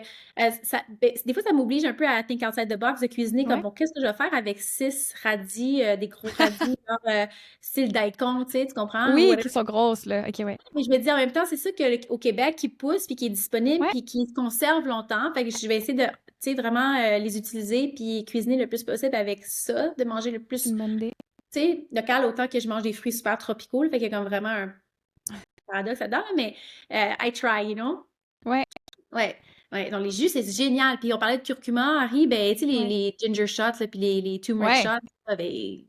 des fois, ça m'oblige un peu à think outside the box, de cuisiner, comme, ouais. bon, qu'est-ce que je vais faire avec 6 radis, des gros radis, genre, style daikon, tu sais, tu comprends? Ou Oui, qui sont grosses, là. OK, ouais. mais je me dis en même temps, c'est ça que, au Québec qui pousse, puis qui est disponible, Ouais, puis qui se conserve longtemps. Fait que je vais essayer de, tu sais, vraiment les utiliser, puis cuisiner le plus possible avec ça, de manger le c'est plus, une bonne idée. tu sais, local, autant que je mange des fruits super tropicaux. Là. Fait qu'il y a comme vraiment un paradoxe là-dedans, là, mais I try, you know? Ouais, Ouais. Ouais, donc les jus, c'est génial. Puis on parlait de curcuma, Harry, ben, tu sais, ouais, les ginger shots, là, puis les turmeric ouais. shots, ben,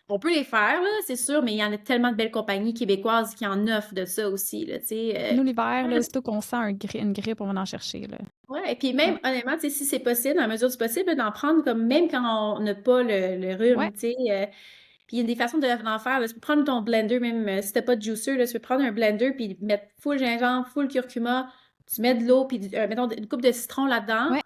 on peut les faire, là, c'est sûr, mais il y en a tellement de belles compagnies québécoises qui en offrent de ça aussi, là, tu sais. Nous, l'hiver, là, aussitôt qu'on sent une grippe, on va en chercher, là. Ouais, et puis Ouais, même, honnêtement, tu sais, si c'est possible, dans la mesure du possible, d'en prendre comme même quand on n'a pas le ouais, rhume, tu sais. Puis il y a des façons d'en faire, là. Tu peux prendre ton blender, même si t'as pas de juicer, là, tu peux prendre un blender puis mettre full gingembre, full curcuma, tu mets de l'eau, puis mettons une coupe de citron là-dedans, ouais,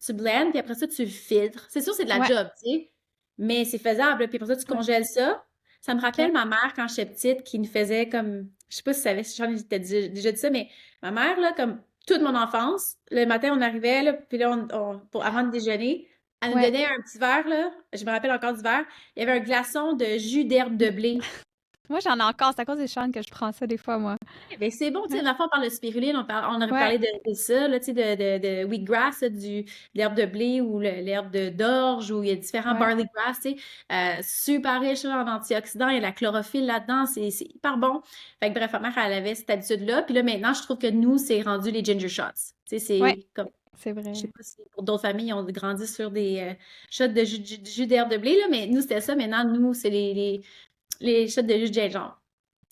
tu blends, puis après ça, tu filtres. C'est sûr, c'est de la ouais, job, tu sais, mais c'est faisable, là. Puis après ça, tu ouais. congèles ça. Ça me OK. rappelle ma mère quand j'étais petite qui nous faisait comme, je sais pas si tu savais, si j'en ai déjà dit ça, mais ma mère, là, comme toute mon enfance, le matin, on arrivait, là, puis là, avant de déjeuner, elle nous Ouais. donnait un petit verre, là, je me rappelle encore du verre, il y avait un glaçon de jus d'herbe de blé. Moi, j'en ai encore. C'est à cause des chaînes que je prends ça des fois, moi. Ben c'est bon, tu sais, Ouais. la fois, on parle de spiruline, on aurait Ouais. parlé de ça, là, tu sais, de wheatgrass, là, de l'herbe de blé ou l'herbe d'orge, ou il y a différents Ouais. barley grass, tu sais, super riche là, en antioxydants, il y a la chlorophylle là-dedans, c'est hyper bon. Fait que bref, ma mère, elle avait cette habitude-là, puis là, maintenant, je trouve que nous, c'est rendu les ginger shots. Tu sais, Ouais. c'est comme, C'est je sais vrai. pas si pour d'autres familles, on grandi sur des shots de jus d'herbe de blé, là, mais nous, c'était ça. Maintenant, nous, c'est les shots de jus de gingembre,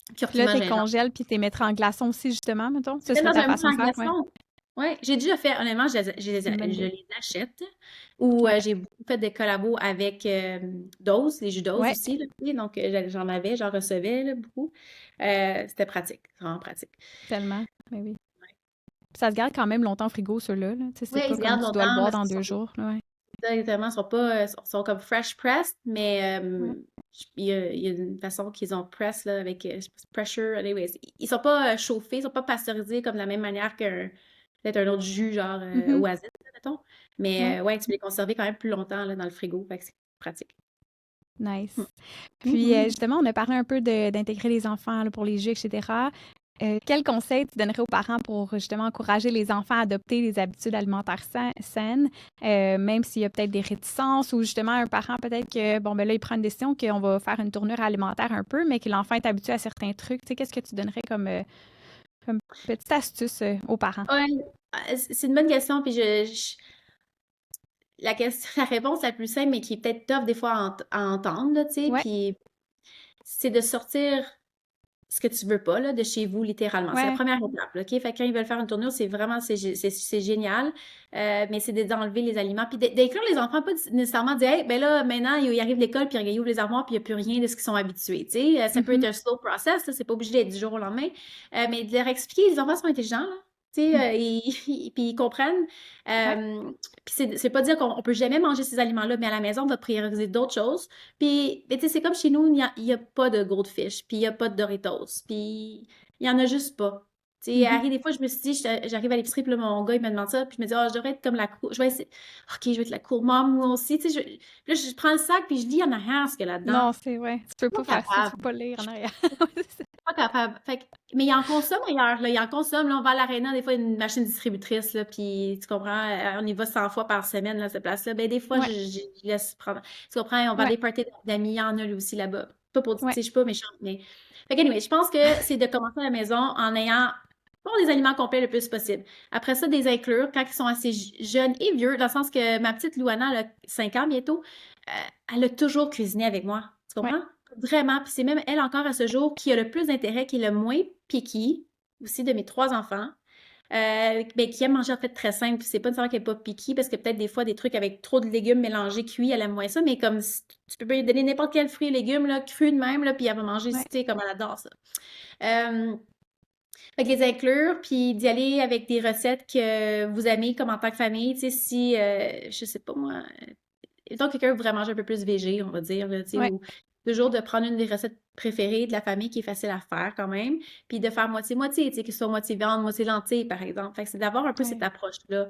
Puis là, curcuma, t'es gingembre. congèles, puis t'es mettre en glaçon aussi, justement, mettons. Je Ce mets serait dans ta un moule façon de en faire, ouais. glaçon. Ouais, j'ai déjà fait, honnêtement, C'est une bonne je idée. les achète. Ou Ouais. j'ai beaucoup fait des collabos avec Dose, les jus Dose Ouais. aussi, là, tu sais, donc j'en avais, j'en recevais là, beaucoup. C'était pratique, vraiment pratique. Tellement. Mais oui. Puis ça se garde quand même longtemps au frigo, ceux-là, là. Tu sais, c'est Oui, ils pas se comme gardent tu dois le longtemps boire parce dans qu'ils deux sont jours, là, ouais. exactement, ils sont pas, sont comme fresh pressed, mais Ouais. il y a une façon qu'ils ont press là, avec je sais pas, pressure, anyways. Ils sont pas chauffés, ils sont pas pasteurisés comme de la même manière qu'un peut-être un autre jus genre Mhm. oasis, là, mettons. Ouais. Mais ouais, tu peux les conserver quand même plus longtemps là, dans le frigo, fait que c'est pratique. Nice. Hmm. Puis, Mhm. justement, on a parlé un peu d'intégrer les enfants là, pour les jeux, etc. Quel conseil tu donnerais aux parents pour justement encourager les enfants à adopter des habitudes alimentaires saines, même s'il y a peut-être des réticences ou justement un parent peut-être que, bon, ben là, il prend une décision qu'on va faire une tournure alimentaire un peu, mais que l'enfant est habitué à certains trucs. Tu sais, qu'est-ce que tu donnerais comme petite astuce aux parents? Ouais, c'est une bonne question, puis la question, la réponse la plus simple, mais qui est peut-être tough des fois à entendre, là, tu sais, Ouais, puis c'est de sortir. ce que tu veux pas là, de chez vous, littéralement. C'est la Ouais. première étape, là, OK? Fait que quand ils veulent faire une tournure, c'est vraiment, c'est génial. Mais c'est d'enlever les aliments. Puis d'inclure les enfants, pas nécessairement dire, hey, ben là, maintenant, ils arrivent de l'école, puis ils ouvrent les armoires, puis il n'y a plus rien de ce qu'ils sont habitués. Tu sais, ça peut être Mhm. un slow process, là, c'est pas obligé d'être du jour au lendemain. Mais de leur expliquer, les enfants sont intelligents, là. Tu sais, puis ils comprennent. Ouais. Puis c'est pas dire qu'on peut jamais manger ces aliments-là, mais à la maison, on va prioriser d'autres choses. Puis, tu sais, c'est comme chez nous, il y a pas de goldfish, puis il y a pas de Doritos, puis il y en a juste pas. Tu sais, Mhm. Harry, des fois, je me suis dit, j'arrive à l'épicerie, puis là, mon gars, il me demande ça, puis je me dis, je devrais être comme la cour. Je vais essayer. OK, je vais être la cour-maman, moi aussi. Tu sais, là, je prends le sac, puis je lis en arrière ce qu'il y a là-dedans. Non, c'est vrai. Tu peux Je pas suis pas faire ça, tu capable. peux pas lire Je en suis arrière. Ouais, c'est ça. pas capable. Mais il en consomme ailleurs, là. Il en consomme, là. On va à l'Arena, des fois, une machine distributrice, là, puis tu comprends, on y va 100 fois par semaine, là, à cette place-là. Ben, des fois, Ouais, je laisse prendre. Tu comprends, on va à ouais, des parties d'amis, il y en a, lui aussi, là-bas. Pas pour, tu sais, ouais, je suis pas méchante, mais. Fait que, anyway, je pense que c'est de commencer à la maison en ayant bon, des aliments complets le plus possible. Après ça, des inclure quand ils sont assez jeunes et vieux, dans le sens que ma petite Louana, elle a 5 ans bientôt, elle a toujours cuisiné avec moi. Tu ouais, comprends? Vraiment. Puis c'est même elle encore à ce jour qui a le plus d'intérêt, qui est le moins picky, aussi de mes 3 enfants. Ben, qui aime manger en fait très simple. C'est pas nécessairement qu'elle n'est pas picky, parce que peut-être des fois des trucs avec trop de légumes mélangés, cuits, elle aime moins ça, mais comme tu peux lui donner n'importe quel fruit et légumes, là, cru de même, là, puis elle va manger, tu ouais. sais, comme elle adore ça. Euh, fait que les inclure, puis d'y aller avec des recettes que vous aimez comme en tant que famille. Tu sais, si, je sais pas moi, mettons quelqu'un veut vraiment manger un peu plus végé, on va dire, là, tu sais, Ouais. ou toujours de prendre une des recettes préférées de la famille qui est facile à faire quand même, puis de faire moitié-moitié, tu sais, que ce soit moitié viande, moitié lentilles, par exemple. Fait que c'est d'avoir un peu cette Ouais. approche-là.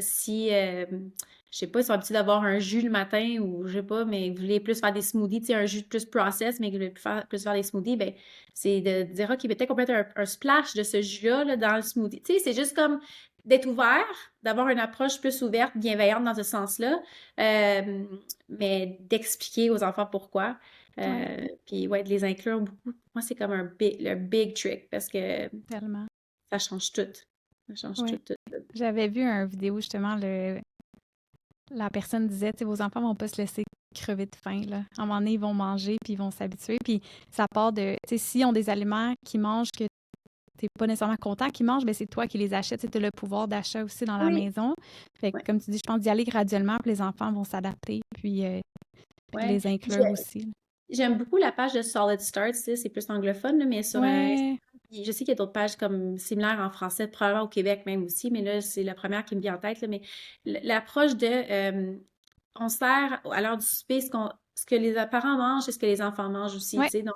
Si, je sais pas, ils sont habitués d'avoir un jus le matin ou je sais pas, mais vous voulez plus faire des smoothies, tu sais, un jus plus process, mais que vous voulez plus faire des smoothies, ben, c'est de dire, OK, peut-être qu'on peut mettre un splash de ce jus-là là, dans le smoothie. Tu sais, c'est juste comme d'être ouvert, d'avoir une approche plus ouverte, bienveillante dans ce sens-là, euh, mais d'expliquer aux enfants pourquoi. Ouais, Puis ouais, de les inclure beaucoup. Moi, c'est comme le big trick parce que tellement. ça change tout. Ça change tout, Ouais. tout, tout. J'avais vu une vidéo justement, la personne disait, tu sais, vos enfants vont pas se laisser crever de faim, là. À un moment donné, ils vont manger, puis ils vont s'habituer. Puis ça part de, tu sais, s'ils ont des aliments qu'ils mangent que t'es pas nécessairement content qu'ils mangent, ben c'est toi qui les achètes. Tu as le pouvoir d'achat aussi dans la Oui, maison. Fait que, ouais, comme tu dis, je pense d'y aller graduellement, puis les enfants vont s'adapter, puis de ouais. les inclure aussi, là. J'aime beaucoup la page de Solid Start, tu sais, c'est plus anglophone, là, mais sur Ouais, puis je sais qu'il y a d'autres pages comme similaires en français, probablement au Québec même aussi, mais là, c'est la première qui me vient en tête, là, mais l'approche de on sert à l'heure du souper ce que les parents mangent et ce que les enfants mangent aussi, tu ouais, sais. Donc,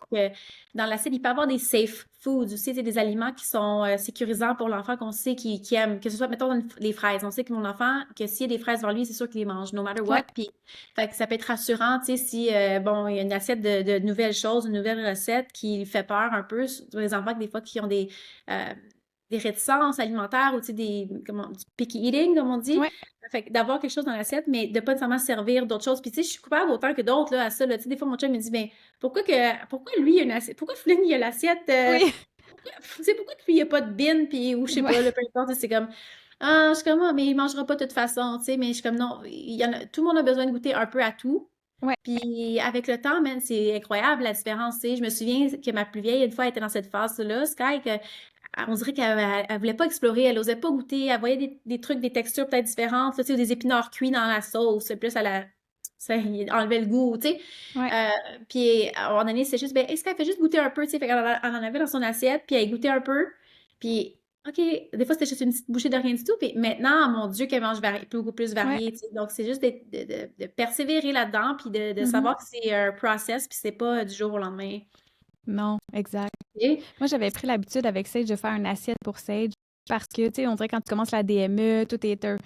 dans l'assiette, il peut y avoir des safe foods aussi, tu sais, des aliments qui sont sécurisants pour l'enfant qu'on sait qu'il aime. Que ce soit, mettons, les fraises. On sait que mon enfant, que s'il y a des fraises devant lui, c'est sûr qu'il les mange, no matter ouais, what. Puis, fait que ça peut être rassurant, tu sais, si, bon, il y a une assiette de nouvelles choses, une nouvelle recette qui fait peur un peu sur les enfants, des fois, qui ont euh, des réticences alimentaires ou, tu sais, du picky eating, comme on dit. ouais, Fait que d'avoir quelque chose dans l'assiette, mais de pas nécessairement servir d'autres choses. Puis tu sais, je suis coupable autant que d'autres là, à ça. Là. Tu sais, des fois, mon chum me dit, ben, pourquoi lui, il a une assiette? Pourquoi Flynn, il a l'assiette? oui, Tu sais, pourquoi lui, il a pas de bin? Puis, ou je sais pas, ouais, là, peu importe, c'est comme, je suis comme, mais il mangera pas de toute façon, tu sais, mais je suis comme, non, tout le monde a besoin de goûter un peu à tout. ouais, Puis avec le temps, man, c'est incroyable la différence. Tu sais. Je me souviens que ma plus vieille, une fois, elle était dans cette phase-là, Sky, que on dirait qu'elle voulait pas explorer, elle osait pas goûter, elle voyait des trucs, des textures peut-être différentes, là, tu sais, ou des épinards cuits dans la sauce, plus ça il enlevait le goût, tu sais. ouais. Euh, puis à un moment donné, c'est juste, ben, est-ce qu'elle fait juste goûter un peu, tu sais, fait qu'elle en avait dans son assiette, puis elle goûtait un peu, puis OK, des fois c'était juste une petite bouchée de rien du tout, puis maintenant, mon Dieu, qu'elle mange beaucoup plus Ouais. varié, tu sais. Donc c'est juste de persévérer là-dedans, puis de Mhm. savoir que c'est un process, puis c'est pas du jour au lendemain. Non, exact. Tu sais. Moi, j'avais pris l'habitude avec Sage de faire une assiette pour Sage parce que, tu sais, on dirait quand tu commences la DME, tout est un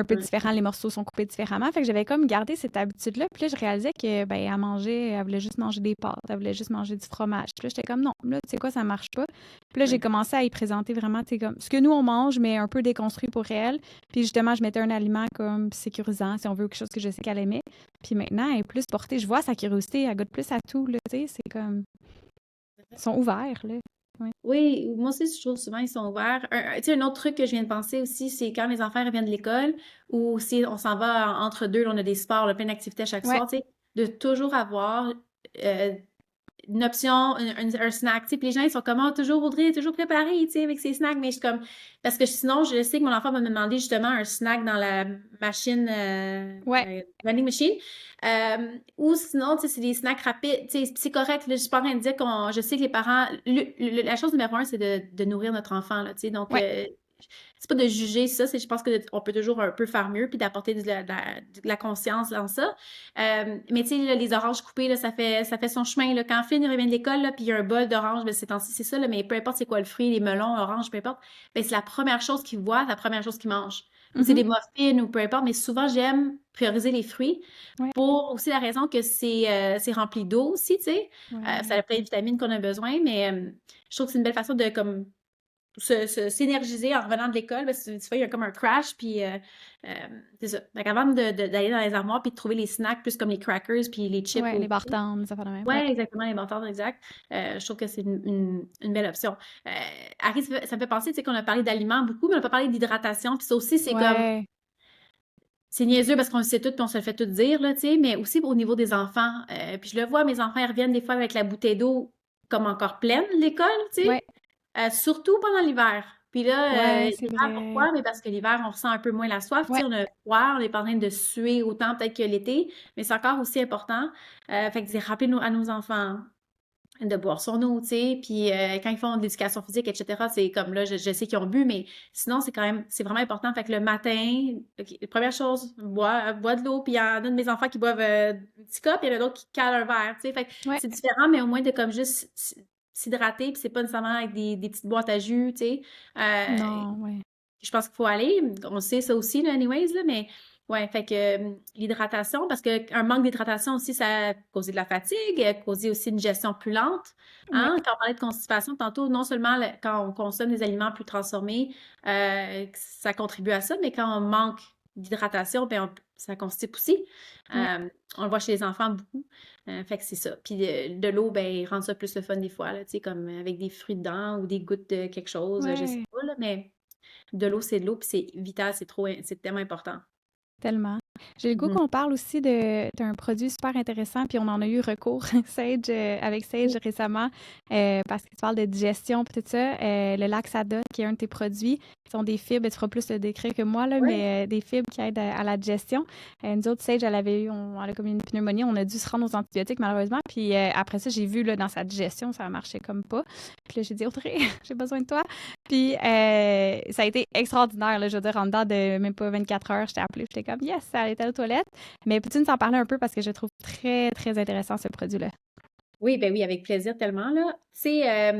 peu Ouais, différent, les morceaux sont coupés différemment. Fait que j'avais comme gardé cette habitude-là. Puis là, je réalisais que, ben, elle voulait juste manger des pâtes, elle voulait juste manger du fromage. Puis là, j'étais comme, non, là, tu sais quoi, ça marche pas. Puis là, j'ai ouais. commencé à y présenter vraiment, tu sais, comme ce que nous, on mange, mais un peu déconstruit pour elle. Puis justement, je mettais un aliment comme sécurisant, si on veut, quelque chose que je sais qu'elle aimait. Puis maintenant, elle est plus portée. Je vois sa curiosité, elle goûte plus à tout, là, tu sais, c'est comme, ils sont ouverts, là. Ouais. Oui, moi aussi, je trouve souvent ils sont ouverts. Tu sais, un autre truc que je viens de penser aussi, c'est quand les enfants reviennent de l'école ou si on s'en va entre deux, là, on a des sports, là, plein d'activités à chaque Ouais. soir, tu sais, de toujours avoir euh, une option, un snack, tu sais. Puis les gens, ils sont comme, ah, toujours Audrey, toujours préparée, tu sais, avec ses snacks. Mais je suis comme, parce que sinon, je sais que mon enfant va me demander justement un snack dans la machine, Ouais, vending machine. Ou sinon, tu sais, c'est des snacks rapides, tu sais, c'est correct, là, je suis pas en train de dire je sais que les parents, la chose numéro un, c'est de nourrir notre enfant, là, tu sais. Donc, ouais. c'est pas de juger ça, je pense qu'on peut toujours un peu faire mieux puis d'apporter de la conscience dans ça. Mais tu sais, là, les oranges coupées, là, ça fait son chemin. Là. Quand Finn il revient de l'école, là, puis il y a un bol d'oranges, ben, c'est ça, là, mais peu importe c'est quoi le fruit, les melons, oranges, peu importe, ben, c'est la première chose qu'il voit, la première chose qu'il mange. Ou c'est Mhm. des muffins ou peu importe, mais souvent j'aime prioriser les fruits Ouais, pour aussi la raison que c'est rempli d'eau aussi, tu sais. Ça ouais. a plein de vitamines qu'on a besoin, mais je trouve que c'est une belle façon de comme s'énergiser en revenant de l'école, parce que tu vois, il y a comme un crash, puis euh, c'est ça. Donc avant d'aller dans les armoires puis de trouver les snacks plus comme les crackers puis les chips Ouais, au les bartendes, ça fait de même. Ouais. ouais, exactement, les mentors, exact. Je trouve que c'est une belle option. Euh, Harry, ça me fait penser, tu sais, qu'on a parlé d'aliments beaucoup, mais on n'a pas parlé d'hydratation, puis ça aussi, c'est comme, Ouais. c'est niaiseux parce qu'on le sait tout, puis on se le fait tout dire, là, tu sais, mais aussi au niveau des enfants. Puis je le vois, mes enfants, ils reviennent des fois avec la bouteille d'eau comme encore pleine de l'école, tu sais. Ouais. Surtout pendant l'hiver. Puis là, Ouais, c'est l'hiver, vrai. pourquoi? Mais parce que l'hiver, on ressent un peu moins la soif. Tu Ouais. sais, on a froid, on n'est pas en train de suer autant peut-être que l'été, mais c'est encore aussi important. Fait que c'est rappeler à nos enfants de boire son eau, tu sais. Puis quand ils font de l'éducation physique, etc., c'est comme là, je sais qu'ils ont bu, mais sinon, c'est vraiment important. Fait que le matin, première chose, bois de l'eau, puis il y en a de mes enfants qui boivent un petit cup, il y en a d'autres qui calent un verre, tu sais. Fait que Ouais. c'est différent, mais au moins de comme juste s'hydrater, puis c'est pas nécessairement avec des petites boîtes à jus, tu sais. Non, ouais. Je pense qu'il faut aller. On sait ça aussi, là, anyways, là, mais ouais, fait que l'hydratation, parce qu'un manque d'hydratation aussi, ça a causé de la fatigue, causé aussi une gestion plus lente. Ouais. Hein? Quand on parlait de constipation tantôt, non seulement quand on consomme des aliments plus transformés, ça contribue à ça, mais quand on manque d'hydratation, ben ça constipe aussi. Ouais. On le voit chez les enfants beaucoup. Fait que c'est ça. Puis de l'eau, ben, rend ça plus le fun des fois, là, tu sais, comme avec des fruits dedans ou des gouttes de quelque chose, je sais Ouais. pas, là, mais de l'eau, c'est de l'eau, puis c'est vital, c'est tellement important. Tellement. J'ai le goût Mhm. qu'on parle aussi d'un produit super intéressant, puis on en a eu recours Sage, avec Sage Oui, récemment, parce que tu parles de digestion puis tout ça. Le Laxada, qui est un de tes produits, qui sont des fibres, tu feras plus le décrire que moi, là, ouais. mais des fibres qui aident à la digestion. Nous autres, Sage, elle a comme une pneumonie, on a dû se rendre aux antibiotiques malheureusement, puis après ça, j'ai vu là, dans sa digestion, ça marchait comme pas. Puis là, j'ai dit, Audrey, j'ai besoin de toi. Puis ça a été extraordinaire, là, je veux dire, en dedans de même pas 24 heures, je t'ai appelé, j'étais comme, yes, ça allait aux toilettes. Mais peux-tu nous en parler un peu parce que je trouve très, très intéressant ce produit-là? Oui, ben oui, avec plaisir tellement, là. Tu sais,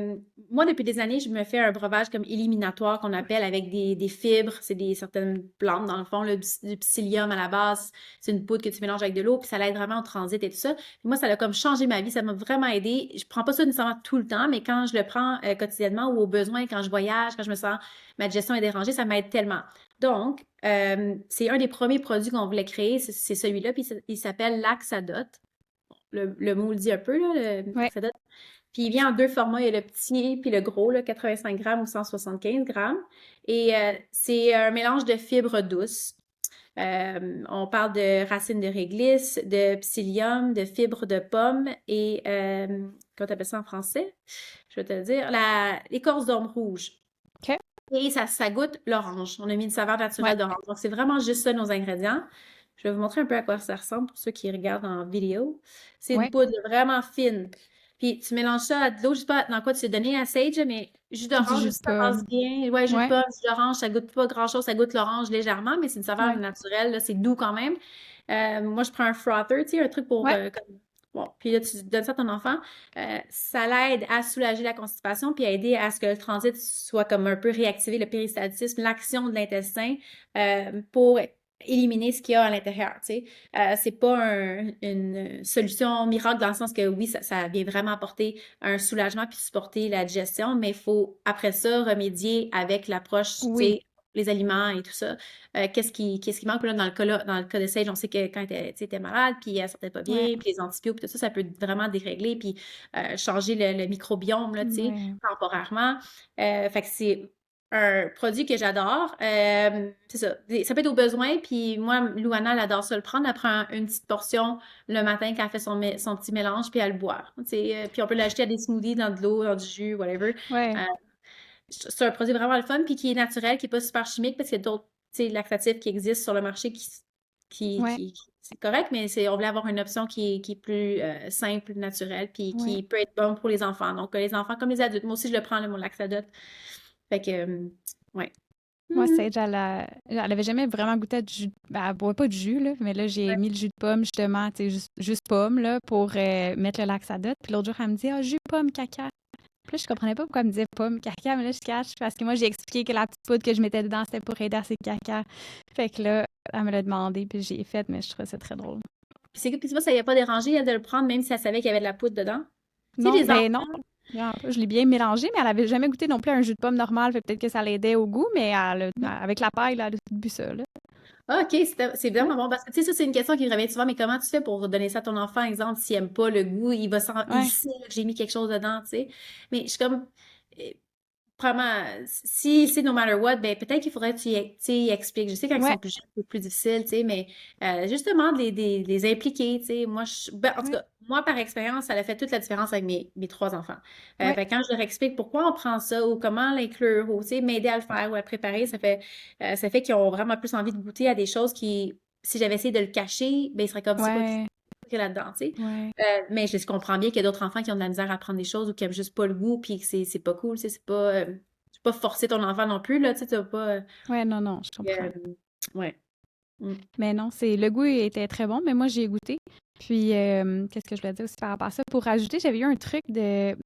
moi, depuis des années, je me fais un breuvage comme éliminatoire qu'on appelle avec des fibres. C'est certaines plantes, dans le fond, là, du psyllium à la base. C'est une poudre que tu mélanges avec de l'eau, puis ça l'aide vraiment au transit et tout ça. Puis moi, ça a comme changé ma vie, ça m'a vraiment aidé. Je prends pas ça nécessairement tout le temps, mais quand je le prends quotidiennement ou au besoin, quand je voyage, quand je me sens, ma digestion est dérangée, ça m'aide tellement. Donc, c'est un des premiers produits qu'on voulait créer, c'est celui-là, puis il s'appelle Laxadot. Le mot le dit un peu, là, Ouais, ça donne. Puis il vient en deux formats, il y a le petit puis le gros, là, 85 grammes ou 175 grammes. Et c'est un mélange de fibres douces. On parle de racines de réglisse, de psyllium, de fibres de pomme et, comment t'appelles ça en français? Je vais te le dire, l'écorce d'orme rouge. OK. Et ça goûte l'orange. On a mis une saveur Ouais, naturelle d'orange. Donc, c'est vraiment juste ça, nos ingrédients. Je vais vous montrer un peu à quoi ça ressemble pour ceux qui regardent en vidéo. C'est une ouais. poudre vraiment fine. Puis, tu mélanges ça à de l'eau, je sais pas dans quoi tu t'es donné à Sage, mais jus Du d'orange jus de aussi, ça passe pomme. bien. Ouais, jus de Ouais, pomme, jus d'orange, ça goûte pas grand-chose. Ça goûte l'orange légèrement, mais c'est une saveur ouais, naturelle, là. C'est doux quand même. Moi, je prends un frother, tu sais, un truc pour, ouais, bon, puis là, tu donnes ça à ton enfant. Ça l'aide à soulager la constipation puis à aider à ce que le transit soit comme un peu réactivé, le péristaltisme, l'action de l'intestin pour éliminer ce qu'il y a à l'intérieur, tu sais. C'est pas une solution miracle dans le sens que oui, ça vient vraiment apporter un soulagement puis supporter la digestion, mais il faut après ça remédier avec l'approche, tu oui, sais, les aliments et tout ça. Qu'est-ce qui manque là, dans le cas de Sage, on sait que quand elle était malade, puis elle sortait pas ouais, bien, puis les antibiotiques, tout ça, ça peut vraiment dérégler, puis changer le microbiome, là, tu sais, ouais, temporairement. Fait que c'est un produit que j'adore. C'est ça. Ça peut être au besoin. Puis moi, Louana, elle adore ça le prendre. Elle prend une petite portion le matin quand elle fait son petit mélange, puis elle le boit. Puis on peut l'ajouter à des smoothies, dans de l'eau, dans du jus, whatever. Ouais, C'est un produit vraiment le fun, puis qui est naturel, qui n'est pas super chimique, parce qu'il y a d'autres laxatifs qui existent sur le marché ouais, c'est correct, mais on voulait avoir une option qui est plus simple, naturelle, puis ouais. qui peut être bonne pour les enfants. Donc, les enfants comme les adultes. Moi aussi, je le prends, mon Laxadote. Fait que, ouais. Moi, Mhm. Sage, elle avait jamais vraiment goûté à du jus. Ben, elle boit pas de jus, là, mais là, j'ai Ouais. mis le jus de pomme, justement, tu sais, juste pomme, là, pour mettre le laxadote. Puis l'autre jour, elle me dit, ah, jus pomme caca. Puis là, je comprenais pas pourquoi elle me disait pomme caca, mais là, je cache parce que moi, j'ai expliqué que la petite poudre que je mettais dedans, c'était pour aider à ses caca. Fait que là, elle me l'a demandé, puis j'ai fait, mais je trouvais ça très drôle. Puis ça y a pas dérangé, elle, de le prendre, même si elle savait qu'il y avait de la poudre dedans. Tu sais, Non, les enfants, ben non, vraiment pas. Je l'ai bien mélangé, mais elle avait jamais goûté non plus à un jus de pomme normal. Fait peut-être que ça l'aidait au goût, mais avec la paille, là, elle a tout bu ça, là. ah, OK, c'est Ouais, vraiment bon parce que, tu sais, ça, c'est une question qui me revient souvent, mais comment tu fais pour donner ça à ton enfant, exemple, s'il aime pas le goût, il ouais, sait que j'ai mis quelque chose dedans, tu sais. Mais je suis comme, euh, vraiment, si c'est no matter what, ben peut-être qu'il faudrait que tu sais, y expliques. Je sais quand ils ouais, sont plus jeunes, c'est plus difficile, tu sais, mais justement, de les impliquer, tu sais. En tout ouais, cas, moi, par expérience, ça a fait toute la différence avec mes trois enfants. ouais, Fait que quand je leur explique pourquoi on prend ça ou comment l'inclure ou, tu sais, m'aider à le faire ou à le préparer, ça fait qu'ils ont vraiment plus envie de goûter à des choses qui, si j'avais essayé de le cacher, ben, ils seraient comme, c'est quoi qui ouais, est là-dedans, tu sais. ouais, Mais je comprends bien qu'il y a d'autres enfants qui ont de la misère à prendre des choses ou qui aiment juste pas le goût, puis que c'est pas cool, tu sais, c'est pas forcer ton enfant non plus, là, tu sais, tu vas pas. ouais, non, non, je Euh, comprends. ouais. Mm. Mais non, le goût était très bon, mais moi, j'ai goûté. Puis, qu'est-ce que je voulais dire aussi par rapport à ça? Pour rajouter, j'avais eu un truc de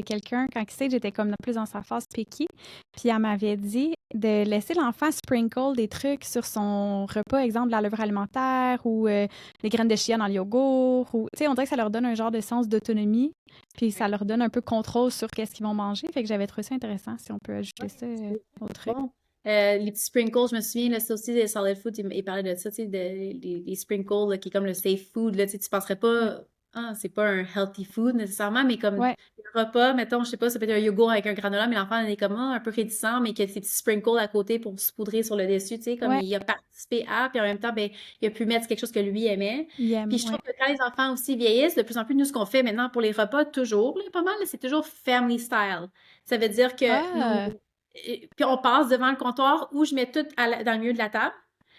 quelqu'un, quand il sait, j'étais comme plus dans sa phase picky, puis elle m'avait dit de laisser l'enfant sprinkle des trucs sur son repas, exemple de la levure alimentaire ou des graines de chia dans le yogourt. Ou, tu sais, on dirait que ça leur donne un genre de sens d'autonomie, puis ça leur donne un peu contrôle sur qu'est-ce qu'ils vont manger. Fait que j'avais trouvé ça intéressant si on peut ajouter Ouais, ça c'est au truc. bon. Les petits sprinkles, je me souviens, là, c'est aussi des solid food, il parlait de ça, tu sais, les sprinkles, là, qui est comme le safe food, là, tu sais, tu penserais Ouais, pas, ah, c'est pas un healthy food nécessairement, mais comme ouais, le repas, mettons, je sais pas, ça peut être un yogourt avec un granola, mais l'enfant, il est comme, ah, un peu réticent, mais qu'il y a ces petits sprinkles à côté pour se poudrer sur le dessus, tu sais, comme ouais, il a participé à, puis en même temps, ben, il a pu mettre quelque chose que lui aimait. il Puis aime, je trouve ouais. que quand les enfants aussi vieillissent, de plus en plus, nous, ce qu'on fait maintenant pour les repas, toujours, là, pas mal, là, c'est toujours family style. Ça veut dire que Ah! puis on passe devant le comptoir où je mets tout dans le milieu de la table.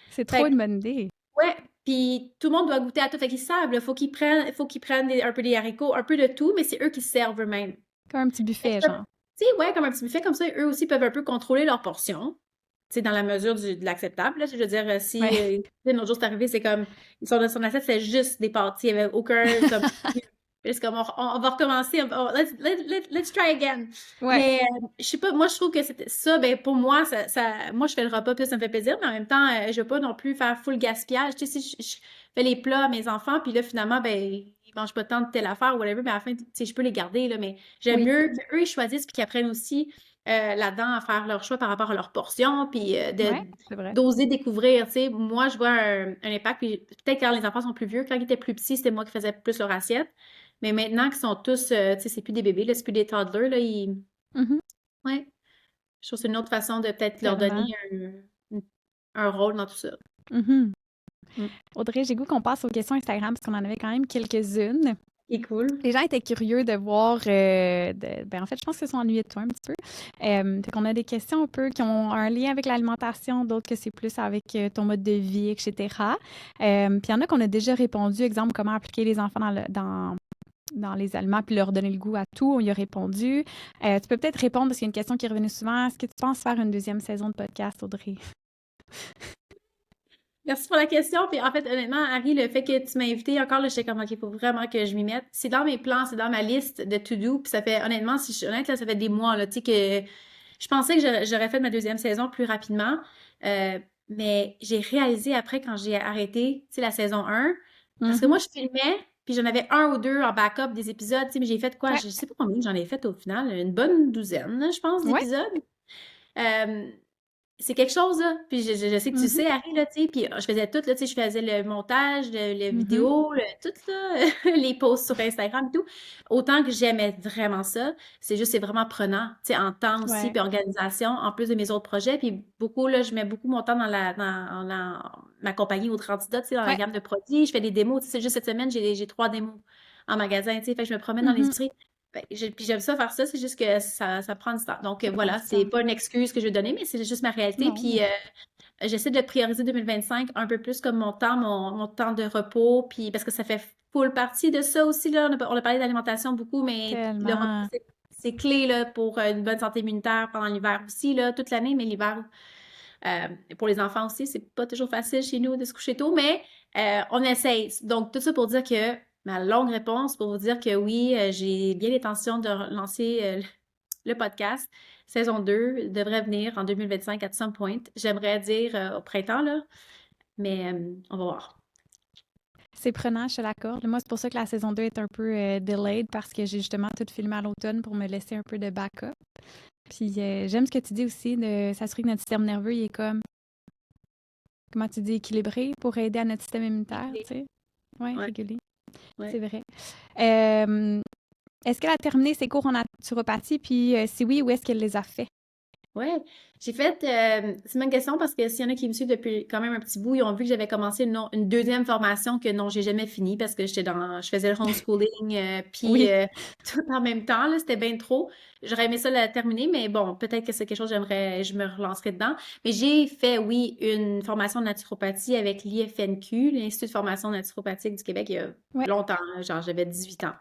C'est trop Fait une que, bonne idée. ouais, puis tout le monde doit goûter à tout. Fait qu'ils savent, là, faut qu'ils prennent un peu des haricots, un peu de tout, mais c'est eux qui se servent eux-mêmes. Comme un petit Fait buffet, que, genre. tu sais, ouais, comme un petit buffet comme ça, eux aussi peuvent un peu contrôler leur portion. Tu sais, dans la mesure de l'acceptable, là. Je veux dire, Ouais. si, l'autre jour, c'est arrivé, c'est comme, ils sont dans son assiette, c'est juste des pâtes. Il n'y avait aucun, comme, c'est comme, on va recommencer, let's try again. Ouais. Mais, je sais pas, moi, je trouve que c'était ça, ben, pour moi, moi, je fais le repas, puis ça me fait plaisir, mais en même temps, je veux pas non plus faire full gaspillage. Tu sais, si je fais les plats à mes enfants, puis là, finalement, ben, ils mangent pas tant de telle affaire ou whatever, mais à la fin, tu sais, je peux les garder, là, mais j'aime Oui. mieux qu'eux, ils choisissent, puis qu'ils apprennent aussi là-dedans à faire leur choix par rapport à leur portion, puis Ouais, c'est vrai. d'oser découvrir, tu sais. Moi, je vois un impact, puis peut-être quand les enfants sont plus vieux, quand ils étaient plus petits, c'était moi qui faisais plus leur assiette. Mais maintenant qu'ils sont tous, tu sais, c'est plus des bébés, là, c'est plus des toddlers, là, Mhm. Ouais, je trouve que c'est une autre façon de peut-être leur donner Tellement. un rôle dans tout ça. Mhm. Mm. Audrey, j'ai goût qu'on passe aux questions Instagram parce qu'on en avait quand même quelques-unes. C'est cool. Les gens étaient curieux de voir, ben en fait, je pense qu'ils se sont ennuyés de toi un petit peu. Fait qu'on a des questions un peu qui ont un lien avec l'alimentation, d'autres que c'est plus avec ton mode de vie, etc. Puis il y en a qu'on a déjà répondu, exemple, comment appliquer les enfants dans les aliments puis leur donner le goût à tout. On y a répondu. Tu peux peut-être répondre parce qu'il y a une question qui est revenue souvent. Est-ce que tu penses faire une deuxième saison de podcast, Audrey? Merci pour la question. Puis en fait, honnêtement, Harry, le fait que tu m'as invité encore, là, j'étais comme, OK, il faut vraiment que je m'y mette. C'est dans mes plans, c'est dans ma liste de to-do. Puis ça fait, honnêtement, si je suis honnête, là, ça fait des mois, là, tu sais, que je pensais que j'aurais fait ma deuxième saison plus rapidement. Euh, mais j'ai réalisé après, quand j'ai arrêté, tu sais, la saison 1, parce que Mhm. moi, je filmais, puis j'en avais un ou deux en backup des épisodes, tu sais, mais j'ai fait quoi? Ouais. Je sais pas combien j'en ai fait au final, une bonne douzaine, là, je pense, Ouais. d'épisodes. Euh, c'est quelque chose, là. Puis je sais que tu le Mhm, sais, Harry, là, tu sais. Puis je faisais tout, là, tu sais. Je faisais le montage, le mhm. vidéo, tout, là, les posts sur Instagram et tout. Autant que j'aimais vraiment ça, c'est juste, c'est vraiment prenant, tu sais, en temps aussi, Ouais, puis organisation, en plus de mes autres projets. Puis beaucoup, là, je mets beaucoup mon temps dans ma compagnie Autre Antidote, tu sais, dans la ouais. gamme de produits. Je fais des démos, tu sais. Juste cette semaine, j'ai 3 démos en magasin, tu sais. Fait que je me promène dans Mhm. l'industrie. Puis j'aime ça faire ça, c'est juste que ça prend du temps. Donc Ça prend voilà, du c'est temps. pas une excuse que je vais donner, mais c'est juste ma réalité. Non, Puis mais j'essaie de prioriser 2025 un peu plus comme mon temps, mon temps de repos, puis parce que ça fait full partie de ça aussi, là. On a parlé d'alimentation beaucoup, mais le repos, tellement. c'est clé là, pour une bonne santé immunitaire pendant l'hiver aussi, là, toute l'année, mais l'hiver, pour les enfants aussi, c'est pas toujours facile chez nous de se coucher tôt, mais on essaye. Donc, tout ça pour dire que ma longue réponse, pour vous dire que oui, j'ai bien l'intention de lancer le podcast. Saison 2 devrait venir en 2025 at some point. J'aimerais dire au printemps, là, mais on va voir. C'est prenant, je te l'accorde. Moi, c'est pour ça que la saison 2 est un peu delayed parce que j'ai justement tout filmé à l'automne pour me laisser un peu de backup. Puis j'aime ce que tu dis aussi de s'assurer que notre système nerveux il est comme, comment tu dis, équilibré pour aider à notre système immunitaire, tu sais. Oui, Ouais, régulier, c'est ouais. vrai. Euh, Est-ce qu'elle a terminé ses cours en naturopathie? Puis si oui, où est-ce qu'elle les a fait? Ouais, j'ai fait, c'est une bonne question parce que s'il y en a qui me suivent depuis quand même un petit bout, ils ont vu que j'avais commencé une deuxième formation que non, j'ai jamais fini parce que je faisais le homeschooling, puis Oui. tout en même temps, là, c'était bien trop. J'aurais aimé ça la terminer, mais bon, peut-être que c'est quelque chose que je me relancerai dedans. Mais j'ai fait, oui, une formation de naturopathie avec l'IFNQ, l'Institut de formation naturopathique du Québec, il y a Ouais. longtemps, là, genre j'avais 18 ans.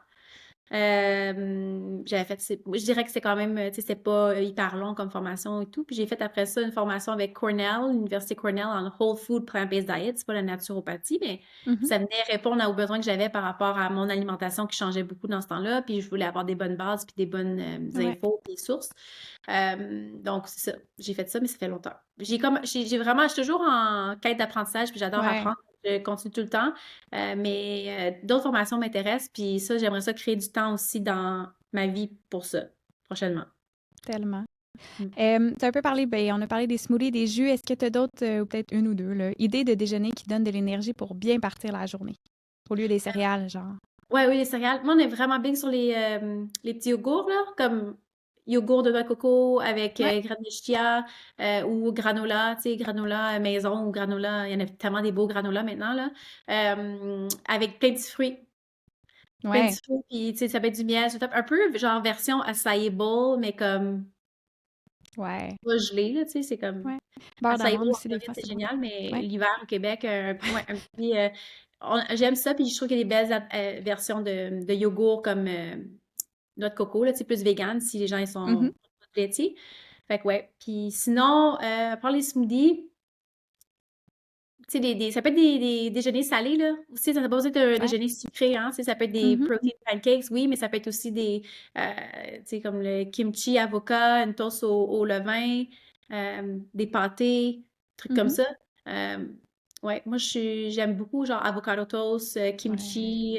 J'avais fait, je dirais que c'est quand même, tu sais, c'était pas hyper long comme formation et tout. Puis j'ai fait après ça une formation avec Cornell, l'Université Cornell en Whole Food Plant-Based Diet. C'est pas la naturopathie, mais Mhm. ça venait répondre aux besoins que j'avais par rapport à mon alimentation qui changeait beaucoup dans ce temps-là. Puis je voulais avoir des bonnes bases puis des bonnes Ouais. infos et sources. Donc c'est ça. J'ai fait ça, mais ça fait longtemps. J'ai vraiment, je suis toujours en quête d'apprentissage puis j'adore Ouais. apprendre. Je continue tout le temps. Mais d'autres formations m'intéressent, puis ça, j'aimerais ça créer du temps aussi dans ma vie pour ça, prochainement. Tellement. Mm. Tu as un peu parlé, ben, on a parlé des smoothies, des jus. Est-ce que tu as d'autres, ou peut-être une ou deux, là, idées de déjeuner qui donnent de l'énergie pour bien partir la journée? Au lieu des céréales, genre. Ouais, oui, les céréales. Moi, on est vraiment big sur les petits yogourts, là, comme yogourt de noix de coco avec Ouais. graines de chia ou granola, tu sais, granola maison ou granola, il y en a tellement des beaux granola maintenant, là, avec plein de petits fruits. Plein de Ouais. petits fruits, puis tu sais, ça peut être du miel, c'est top. Un peu genre version acai bowl, mais comme Ouais. pas gelé, là, tu sais, c'est comme Ouais. Beurre acai d'amande bowl en aussi, des Floride, fois, c'est c'est bon. génial, mais Ouais. l'hiver au Québec, ouais, un petit, j'aime ça, puis je trouve qu'il y a des belles versions de yogourt comme noix de coco, là, tu sais, plus vegan si les gens ils Mhm. sont laitiers. Fait que ouais. Puis sinon, à part les smoothies, tu sais, ça peut être des déjeuners salés, là. Aussi, ça n'a pas besoin d'être un Ouais. déjeuner sucré, hein. Tu sais, ça peut être des Mhm. protein pancakes, oui, mais ça peut être aussi tu sais, comme le kimchi avocat, une toast au levain, des pâtés, trucs comme Mhm. ça. Euh, ouais, moi, j'aime beaucoup, genre, avocado toast, Ouais. kimchi.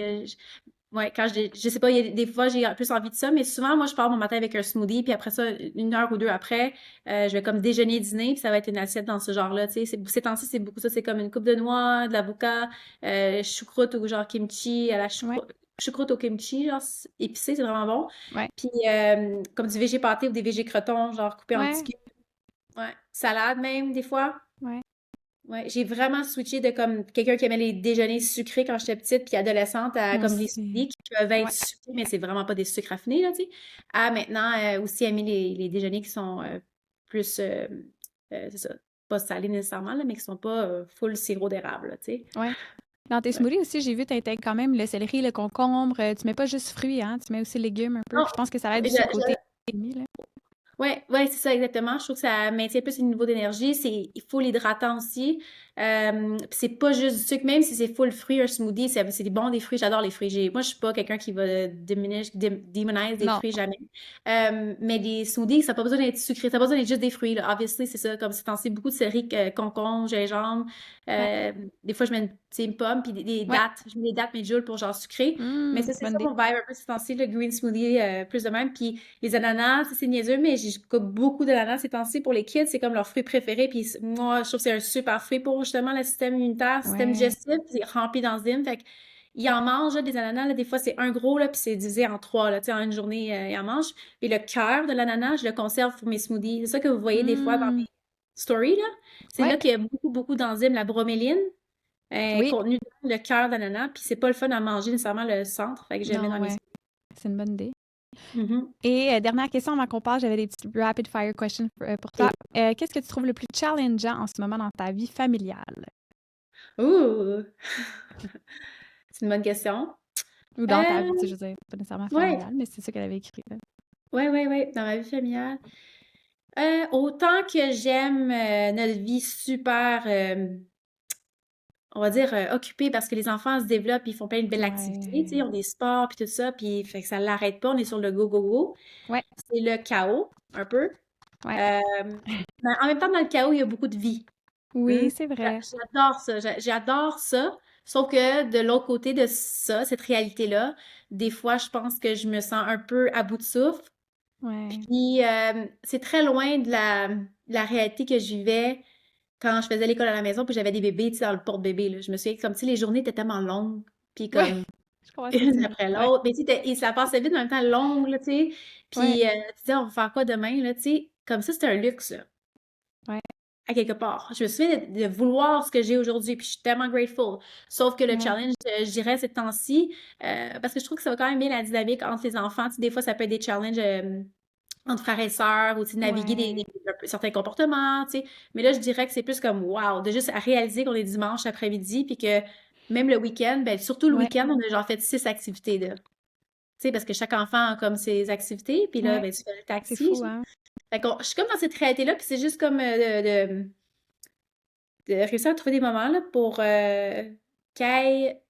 Ouais, je sais pas, des fois, j'ai plus envie de ça, mais souvent, moi, je pars mon matin avec un smoothie, puis après ça, une heure ou deux après, je vais comme déjeuner, dîner, puis ça va être une assiette dans ce genre-là, tu sais. Ces temps-ci, c'est beaucoup ça, c'est comme une coupe de noix, de l'avocat, choucroute ou genre kimchi, à la Ouais. choucroute au kimchi, genre épicé, c'est vraiment bon. Ouais. Puis comme du végé pâté ou des végé crotons, genre coupés en petits Ouais. cubes. Ouais. Salade même, des fois. Ouais. Ouais, j'ai vraiment switché de comme quelqu'un qui aimait les déjeuners sucrés quand j'étais petite puis adolescente à Moi comme les aussi. smoothies qui peuvent être Ouais. sucrés, mais c'est vraiment pas des sucres raffinés, là, tu sais. À maintenant aussi aimer les déjeuners qui sont plus, c'est ça, pas salés nécessairement, là, mais qui sont pas full sirop d'érable, là, tu sais. Ouais. Dans tes Ouais. smoothies aussi, j'ai vu tu intègres quand même le céleri, le concombre. Tu mets pas juste fruits, hein? Tu mets aussi légumes un peu. Non, Je pense que ça aide je- aussi au côté je- ennemi, là. ouais, ouais, c'est ça exactement. Je trouve que ça maintient plus un niveau d'énergie. Il faut l'hydratant aussi. Puis c'est pas juste du sucre, même si c'est full fruits, un smoothie, c'est des bons des fruits. J'adore les fruits. Moi, je suis pas quelqu'un qui va demonize des Non. fruits, jamais. Mais des smoothies, ça n'a pas besoin d'être sucré. Ça n'a pas besoin d'être juste des fruits, là. Obviously, c'est ça. Comme c'est beaucoup de céleri, concombre, gingembre. Ouais. Des fois, je mets une pomme, puis des Ouais. dattes. Je mets des dattes, mais Joule pour genre sucré. Mais ça, c'est Bonne ça idée. mon vibe un peu ces temps-ci, le green smoothie, plus de même. Puis les ananas, ça, c'est niaiseux, mais j'ai coupe beaucoup d'ananas ces temps-ci pour les kids. C'est comme leur fruit préféré. Puis moi, je trouve que c'est un super fruit pour justement le système immunitaire, le système Ouais. digestif. Puis c'est rempli d'enzymes. Fait qu'ils en mangent, là, des ananas. Là, des fois, c'est un gros, là, puis c'est divisé en trois. Là, tu sais, en une journée, ils en mangent. Puis le cœur de l'ananas, je le conserve pour mes smoothies. C'est ça que vous voyez des fois dans mes stories, là. C'est Ouais. là qu'il y a beaucoup, beaucoup d'enzymes. La broméline, Oui. contenu dans le cœur d'ananas. Puis c'est pas le fun à manger nécessairement le centre. Fait que je le mets Non, dans mes ouais. C'est une bonne idée. smoothies. Et dernière question avant qu'on parle, j'avais des petites rapid fire questions pour toi. Qu'est-ce que tu trouves le plus challengeant en ce moment dans ta vie familiale? Ouh! C'est une bonne question. Ou dans ta vie, tu sais, je veux dire, pas nécessairement Ouais, familiale, mais c'est ça qu'elle avait écrit, là. ouais, ouais, ouais, dans ma vie familiale. Autant que j'aime notre vie super, on va dire, occupée parce que les enfants se développent, ils font plein de belles activités, tu sais, ils Ouais. ont des sports puis tout ça, puis fait que ça l'arrête pas, on est sur le go, go, go. Ouais. C'est le chaos, un peu. Ouais. Euh, mais en même temps, dans le chaos, il y a beaucoup de vie. Oui, c'est vrai. J'adore ça, j'adore ça. Sauf que de l'autre côté de ça, cette réalité-là, des fois, je pense que je me sens un peu à bout de souffle. Ouais. Puis c'est très loin de la réalité que je vivais quand je faisais l'école à la maison, puis j'avais des bébés, tu sais, dans le porte-bébé, là. Je me souviens comme si les journées étaient tellement longues, puis Ouais. comme Je comprends ce que tu une veux dire. après Ouais. l'autre. Mais tu sais, et ça passait vite, mais en même temps longue, là, tu sais. Ouais. Puis tu disais, on va faire quoi demain, là, tu sais. Comme ça, c'était un luxe, là, Ouais. à quelque part. Je me souviens de vouloir ce que j'ai aujourd'hui, puis je suis tellement grateful. Sauf que le Ouais. challenge, je dirais, ces temps-ci, parce que je trouve que ça va quand même bien la dynamique entre les enfants. Tu sais, des fois, ça peut être des challenges entre frères et sœurs, ou tu sais, naviguer Ouais. certains comportements, tu sais. Mais là, je dirais que c'est plus comme, wow, de juste à réaliser qu'on est dimanche après-midi, puis que même le week-end, ben, surtout le Ouais. week-end, on a genre fait 6 activités, là. Tu sais, parce que chaque enfant a comme ses activités, puis là, Ouais. ben, tu fais le C'est taxi. fou, hein? Fait que je suis comme dans cette réalité-là, puis c'est juste comme de réussir à trouver des moments là, pour qu'il y ait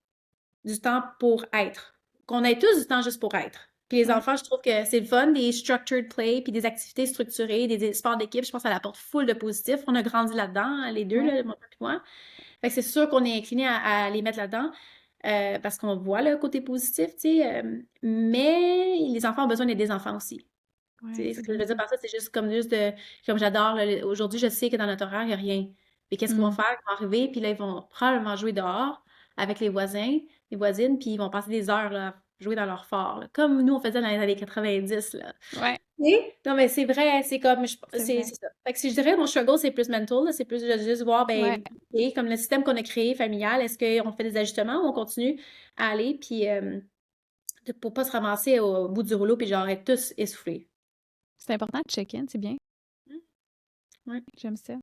du temps pour être. Qu'on ait tous du temps juste pour être. Puis les Ouais. enfants, je trouve que c'est le fun, des structured play, puis des activités structurées, des sports d'équipe. Je pense que ça apporte full de positif. On a grandi là-dedans, hein, les deux, Ouais. là, mon père et moi. Fait que c'est sûr qu'on est incliné à les mettre là-dedans. Parce qu'on voit le côté positif, tu sais. Mais les enfants ont besoin d'être des enfants aussi. Tu Ouais, sais, c'est ce que je bien veux dire dit. par ça, c'est juste comme j'adore, là, aujourd'hui, je sais que dans notre horaire, il n'y a rien. Mais qu'est-ce qu'ils vont Mm. faire? Ils vont arriver, puis là, ils vont probablement jouer dehors avec les voisins, les voisines, puis ils vont passer des heures, là, à jouer dans leur fort, là, comme nous, on faisait dans les années 90, là. Ouais, Oui? Non, mais c'est vrai, c'est comme, c'est vrai. c'est ça. Fait que si je dirais, mon struggle, c'est plus mental, là, c'est plus de juste voir, Ouais. ben, OK, comme le système qu'on a créé, familial, est-ce qu'on fait des ajustements ou on continue à aller, puis pour pas se ramasser au bout du rouleau, puis genre être tous essoufflés. C'est important de check-in, c'est bien. Mm. Ouais. J'aime ça.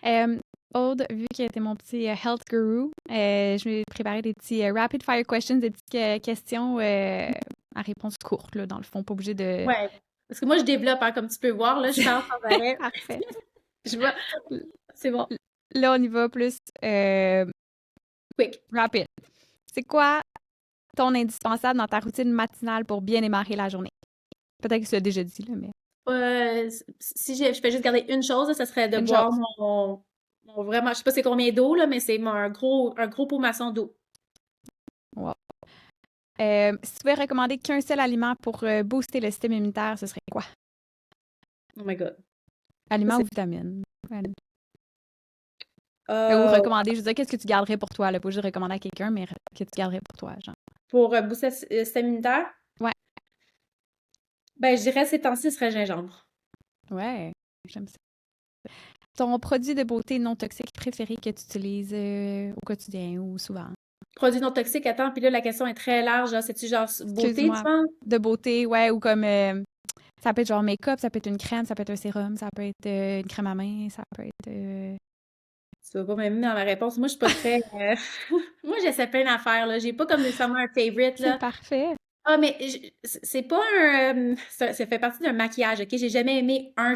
Euh, Aude, vu que tu mon petit health guru, je vais préparer des petits rapid fire questions, des petites questions à réponse courte, là, dans le fond, pas obligé de... Ouais. Parce que moi, je développe, hein, comme tu peux voir, là, je parle sans arrêt. Parfait. Je vois. C'est bon. Là, on y va plus Quick. rapide. C'est quoi ton indispensable dans ta routine matinale pour bien démarrer la journée? Peut-être que tu l'as déjà dit, là, mais Si je fais juste garder une chose, là, ça serait de une boire chose. vraiment, je sais pas c'est combien d'eau, là, mais c'est un gros pot maçon d'eau. Wow. Si tu pouvais recommander qu'un seul aliment pour booster le système immunitaire, ce serait quoi? Oh my God. Aliment ou C'est- vitamine? Ouais. Ou Euh, recommander, je veux dire, qu'est-ce que tu garderais pour toi? Là? Pas juste recommander à quelqu'un, mais que tu garderais pour toi, genre. pour booster le système immunitaire, Ouais. ben, je dirais ces temps-ci, ce serait le gingembre. Ouais, j'aime ça. Ton produit de beauté non toxique préféré que tu utilises au quotidien ou souvent? Produit non toxique, attends, puis là, la question est très large, là. C'est-tu genre beauté, tu Excuse-moi. penses? De beauté, ouais, ou comme ça peut être genre make-up, ça peut être une crème, ça peut être un sérum, ça peut être une crème à main, ça peut être Tu vas pas m'aimer dans ma réponse. Moi, je suis pas très. Moi, j'essaie plein d'affaires, là. J'ai pas comme nécessairement un favorite, c'est là. parfait. Ah, mais c'est pas un. Ça fait partie d'un maquillage, OK? J'ai jamais aimé un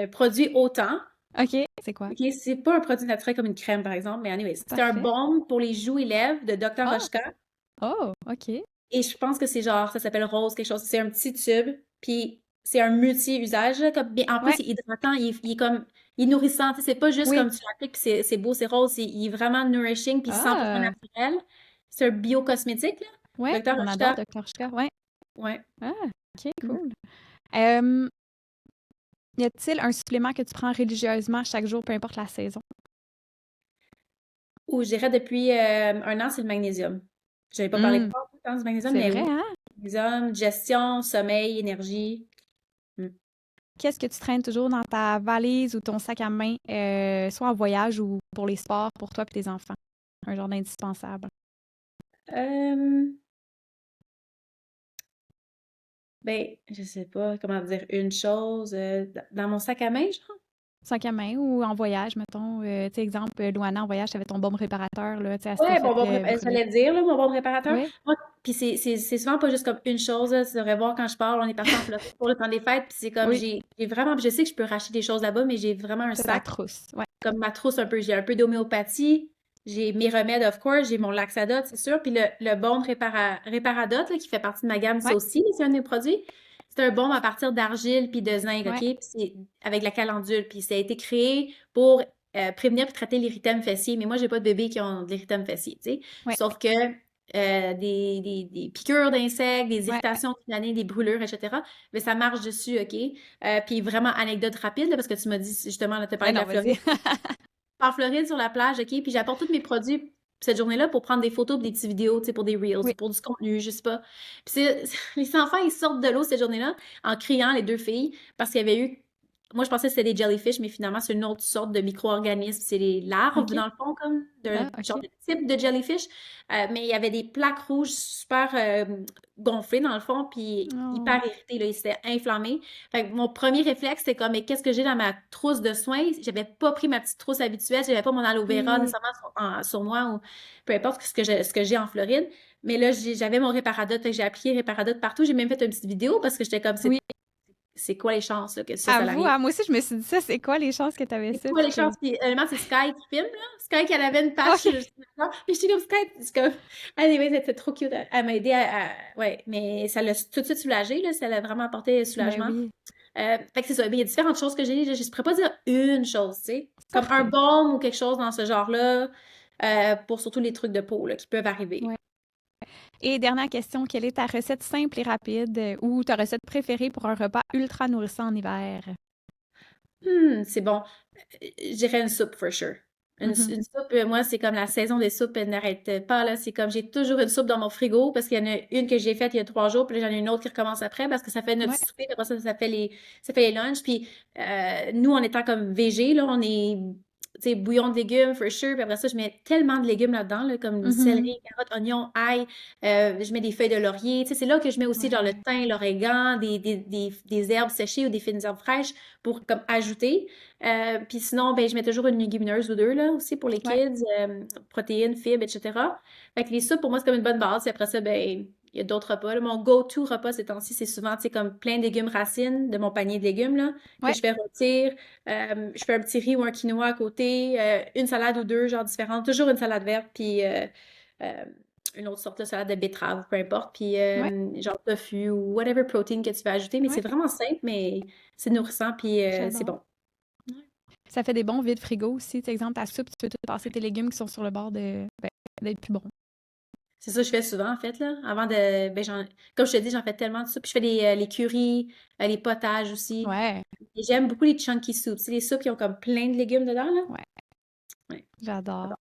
produit autant. OK, c'est quoi? OK, c'est pas un produit naturel comme une crème, par exemple, mais anyways, c'est un Parfait. baume pour les joues et lèvres de Dr. Ah! Rochka. Oh, OK. Et je pense que c'est genre, ça s'appelle rose, quelque chose. C'est un petit tube, puis c'est un multi-usage, là, comme, mais en plus, Ouais, il est hydratant, il est comme, il est nourrissant, tu sais, c'est pas juste oui. comme tu l'appliques, puis c'est beau, c'est rose, il est vraiment nourishing, puis 100% Ah! naturel. C'est un bio-cosmétique, là. Ouais, Dr. on adore Rochka, Dr. Shka, ouais. ouais. Ah! OK, Mhm. cool. Hem, y a-t-il un supplément que tu prends religieusement chaque jour, peu importe la saison? Ou je dirais depuis un an, c'est le magnésium. J'avais pas parlé Mmh, pas tant du magnésium, c'est mais vrai, oui. hein? Magnésium, gestion, sommeil, énergie. Mm. Qu'est-ce que tu traînes toujours dans ta valise ou ton sac à main, soit en voyage ou pour les sports, pour toi et tes enfants? Un genre d'indispensable. Euh, ben, je sais pas comment dire une chose. Dans mon sac à main, genre? Sac à main ou en voyage, mettons, tu sais, exemple, Louana, en voyage, tu avais ton baume réparateur, là, tu sais, elle s'était Ouais, fait, brûler. j'allais dire, là, mon bon réparateur. Oui, Moi, puis c'est souvent pas juste comme une chose, là. Tu devrais voir quand je parle, on est parti en Floride pour le temps des fêtes, puis c'est comme, oui, j'ai vraiment, je sais que je peux racheter des choses là-bas, mais j'ai vraiment un tu ta sac, trousse, ouais. comme ma trousse un peu. J'ai un peu d'homéopathie, j'ai mes remèdes, of course, j'ai mon Laxadote, c'est sûr, puis le baume Réparadote, là, qui fait partie de ma gamme, ça Ouais, aussi, c'est un de mes produits. C'est un baume à partir d'argile puis de zinc, OK? ouais, Puis c'est avec la calendule, puis ça a été créé pour prévenir et traiter l'érythème fessier. Mais moi, j'ai pas de bébés qui ont de l'érythème fessier, tu sais. ouais, Sauf que des piqûres d'insectes, des ouais. irritations cutanées, des brûlures, etc., mais ça marche dessus, OK? Puis vraiment, anecdote rapide, là, parce que tu m'as dit, justement, là, tu as Mais parlé de non, la vas-y. Floride. En Floride, sur la plage, OK? Puis j'apporte tous mes produits cette journée-là pour prendre des photos, des petites vidéos, tu sais, pour des reels Oui, ou pour du contenu, je sais pas. Puis les enfants, ils sortent de l'eau cette journée-là en criant, les deux filles, parce qu'il y avait eu. Moi, je pensais que c'était des jellyfish, mais finalement, c'est une autre sorte de micro-organisme. C'est les larves, OK. dans le fond, comme d'un Ah, genre OK. de type de jellyfish. Mais il y avait des plaques rouges super gonflées, dans le fond, puis Oh. hyper irritées, là. Ils s'étaient inflammés. Fait que mon premier réflexe, c'est comme, mais qu'est-ce que j'ai dans ma trousse de soins? J'avais pas pris ma petite trousse habituelle, j'avais pas mon aloe vera Oui, nécessairement sur moi ou peu importe ce que j'ai en Floride. Mais là, j'avais mon réparadote, fait que j'ai appliqué réparadote partout. J'ai même fait une petite vidéo parce que j'étais comme, oui. c'est quoi les chances là, que ça Avoue, l'arrive? hein, moi aussi, je me suis dit ça, c'est quoi les chances que tu avais C'est ça? quoi Puis les que chances? Puis, honnêtement, c'est Sky qui filme, là. Sky qui en avait une page sur ouais, le Snapchat. Puis j'étais comme Sky, c'est comme, anyway, c'était trop cute. Elle m'a aidé ouais, mais ça l'a tout de suite soulagé, là. Ça l'a vraiment apporté ben soulagement. oui, Fait que c'est ça. Mais il y a différentes choses que j'ai. Je ne pourrais pas dire une chose, tu sais. c'est Comme un parfait. baume ou quelque chose dans ce genre-là, pour surtout les trucs de peau, là, qui peuvent arriver. Ouais. Et dernière question, quelle est ta recette simple et rapide ou ta recette préférée pour un repas ultra nourrissant en hiver? C'est bon. Je dirais une soupe, for sure. Mhm. Une soupe, moi, c'est comme la saison des soupes, elle n'arrête pas, là. C'est comme j'ai toujours une soupe dans mon frigo parce qu'il y en a une que j'ai faite il y a 3 jours, puis là, j'en ai une autre qui recommence après parce que ça fait notre Ouais, souper, puis après ça, ça fait les lunchs. Puis nous, en étant comme végé, là, on est, tu sais, bouillon de légumes, for sure. Puis après ça, je mets tellement de légumes là-dedans, là, comme mhm. céleri, carottes, oignons, ail. Je mets des feuilles de laurier. Tu sais, c'est là que je mets aussi genre le Ouais, thym, l'origan, des herbes séchées ou des fines herbes fraîches pour comme ajouter. Puis sinon, ben, je mets toujours une légumineuse ou deux, là, aussi pour les ouais, kids, protéines, fibres, etc. Fait que les soupes, pour moi, c'est comme une bonne base. Puis après ça, ben, il y a d'autres repas, là. Mon go-to repas ces temps-ci, c'est souvent, tu sais, comme plein de légumes racines de mon panier de légumes, là, que ouais, je fais rôtir. Je fais un petit riz ou un quinoa à côté, une salade ou deux, genre différentes. Toujours une salade verte, puis euh, une autre sorte de salade de betterave, peu importe. Puis ouais, genre tofu ou whatever protein que tu veux ajouter. Mais c'est ouais, vraiment simple, mais c'est nourrissant, puis c'est j'adore. bon. Ouais. Ça fait des bons vides frigo aussi. Tu sais, exemple, ta soupe, tu peux tout passer tes légumes qui sont sur le bord d'être plus bons. C'est ça que je fais souvent, en fait, là. Avant de. Ben, comme je te dis, j'en fais tellement de soupe. Puis je fais les currys, les potages aussi. Ouais, Et j'aime beaucoup les chunky soups. C'est les soupes qui ont comme plein de légumes dedans, là. ouais, Ouais, j'adore. j'adore.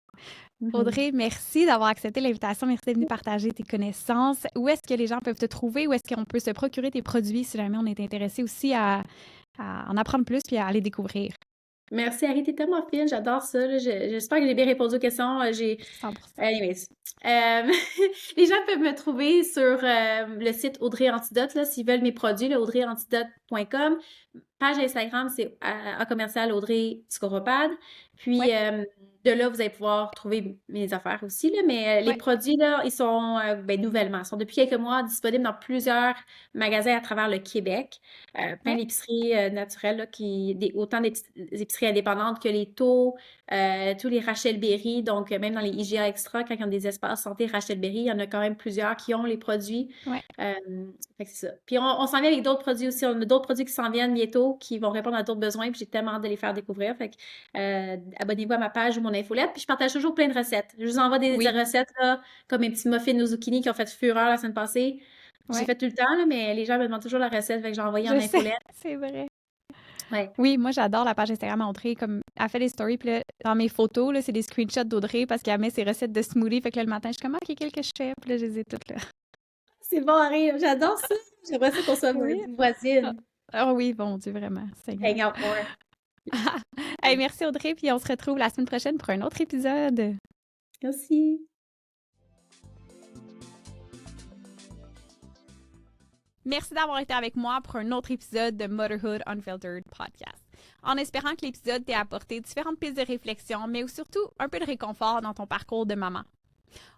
Mhm. Audrey, merci d'avoir accepté l'invitation. Merci d'être venue partager tes connaissances. Où est-ce que les gens peuvent te trouver? Où est-ce qu'on peut se procurer tes produits si jamais on est intéressé aussi à en apprendre plus puis à les découvrir? Merci, Harry, t'es tellement fine. J'adore ça, là. J'espère que j'ai bien répondu aux questions. Cent pour cent. Anyways. Euh, les gens peuvent me trouver sur le site Audrey Antidote, là, s'ils veulent mes produits, là, audreyantidote.com. page Instagram, c'est à commercial Audrey Scoropade. Puis, Ouais, de là, vous allez pouvoir trouver mes affaires aussi, là. Mais les ouais, produits, là, ils sont, nouvellement, ils sont depuis quelques mois disponibles dans plusieurs magasins à travers le Québec. Plein ouais. d'épiceries naturelles, là, autant des épiceries indépendantes que les Taux, tous les Rachel Berry. Donc, même dans les IGA Extra, quand ils ont des espaces santé Rachel Berry, il y en a quand même plusieurs qui ont les produits. Ouais. Euh, Fait que c'est ça. Puis on s'en vient avec d'autres produits aussi. On a d'autres produits qui s'en viennent bientôt, qui vont répondre à d'autres besoins. Puis j'ai tellement hâte de les faire découvrir. Fait que abonnez-vous à ma page ou mon infolette. Puis je partage toujours plein de recettes. Je vous envoie des Oui, recettes là, comme mes petits muffins aux zucchini qui ont fait fureur la semaine passée. J'ai ouais. fait tout le temps, là, mais les gens me demandent toujours la recette. Fait que j'ai envoyé en Je sais, infolette. c'est vrai. Ouais. Oui, moi, j'adore la page Instagram à Audrey. Comme, elle fait des stories, puis là, dans mes photos, là, c'est des screenshots d'Audrey parce qu'elle met ses recettes de smoothie. Fait que là, le matin, je suis comme, OK, quel que je fais? Puis là, je les ai toutes là. C'est bon à rire. J'adore ça. J'aimerais ça qu'on soit Oui. Ah, voisines. ah oui, bon Dieu, vraiment. Seigneur. Hang out more. Hey, merci Audrey, puis on se retrouve la semaine prochaine pour un autre épisode. Merci. Merci d'avoir été avec moi pour un autre épisode de Motherhood Unfiltered Podcast. En espérant que l'épisode t'ait apporté différentes pistes de réflexion, mais surtout un peu de réconfort dans ton parcours de maman.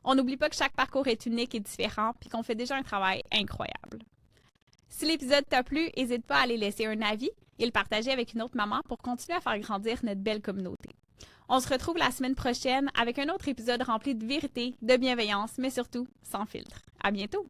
On n'oublie pas que chaque parcours est unique et différent, puis qu'on fait déjà un travail incroyable. Si l'épisode t'a plu, n'hésite pas à aller laisser un avis et le partager avec une autre maman pour continuer à faire grandir notre belle communauté. On se retrouve la semaine prochaine avec un autre épisode rempli de vérité, de bienveillance, mais surtout sans filtre. À bientôt!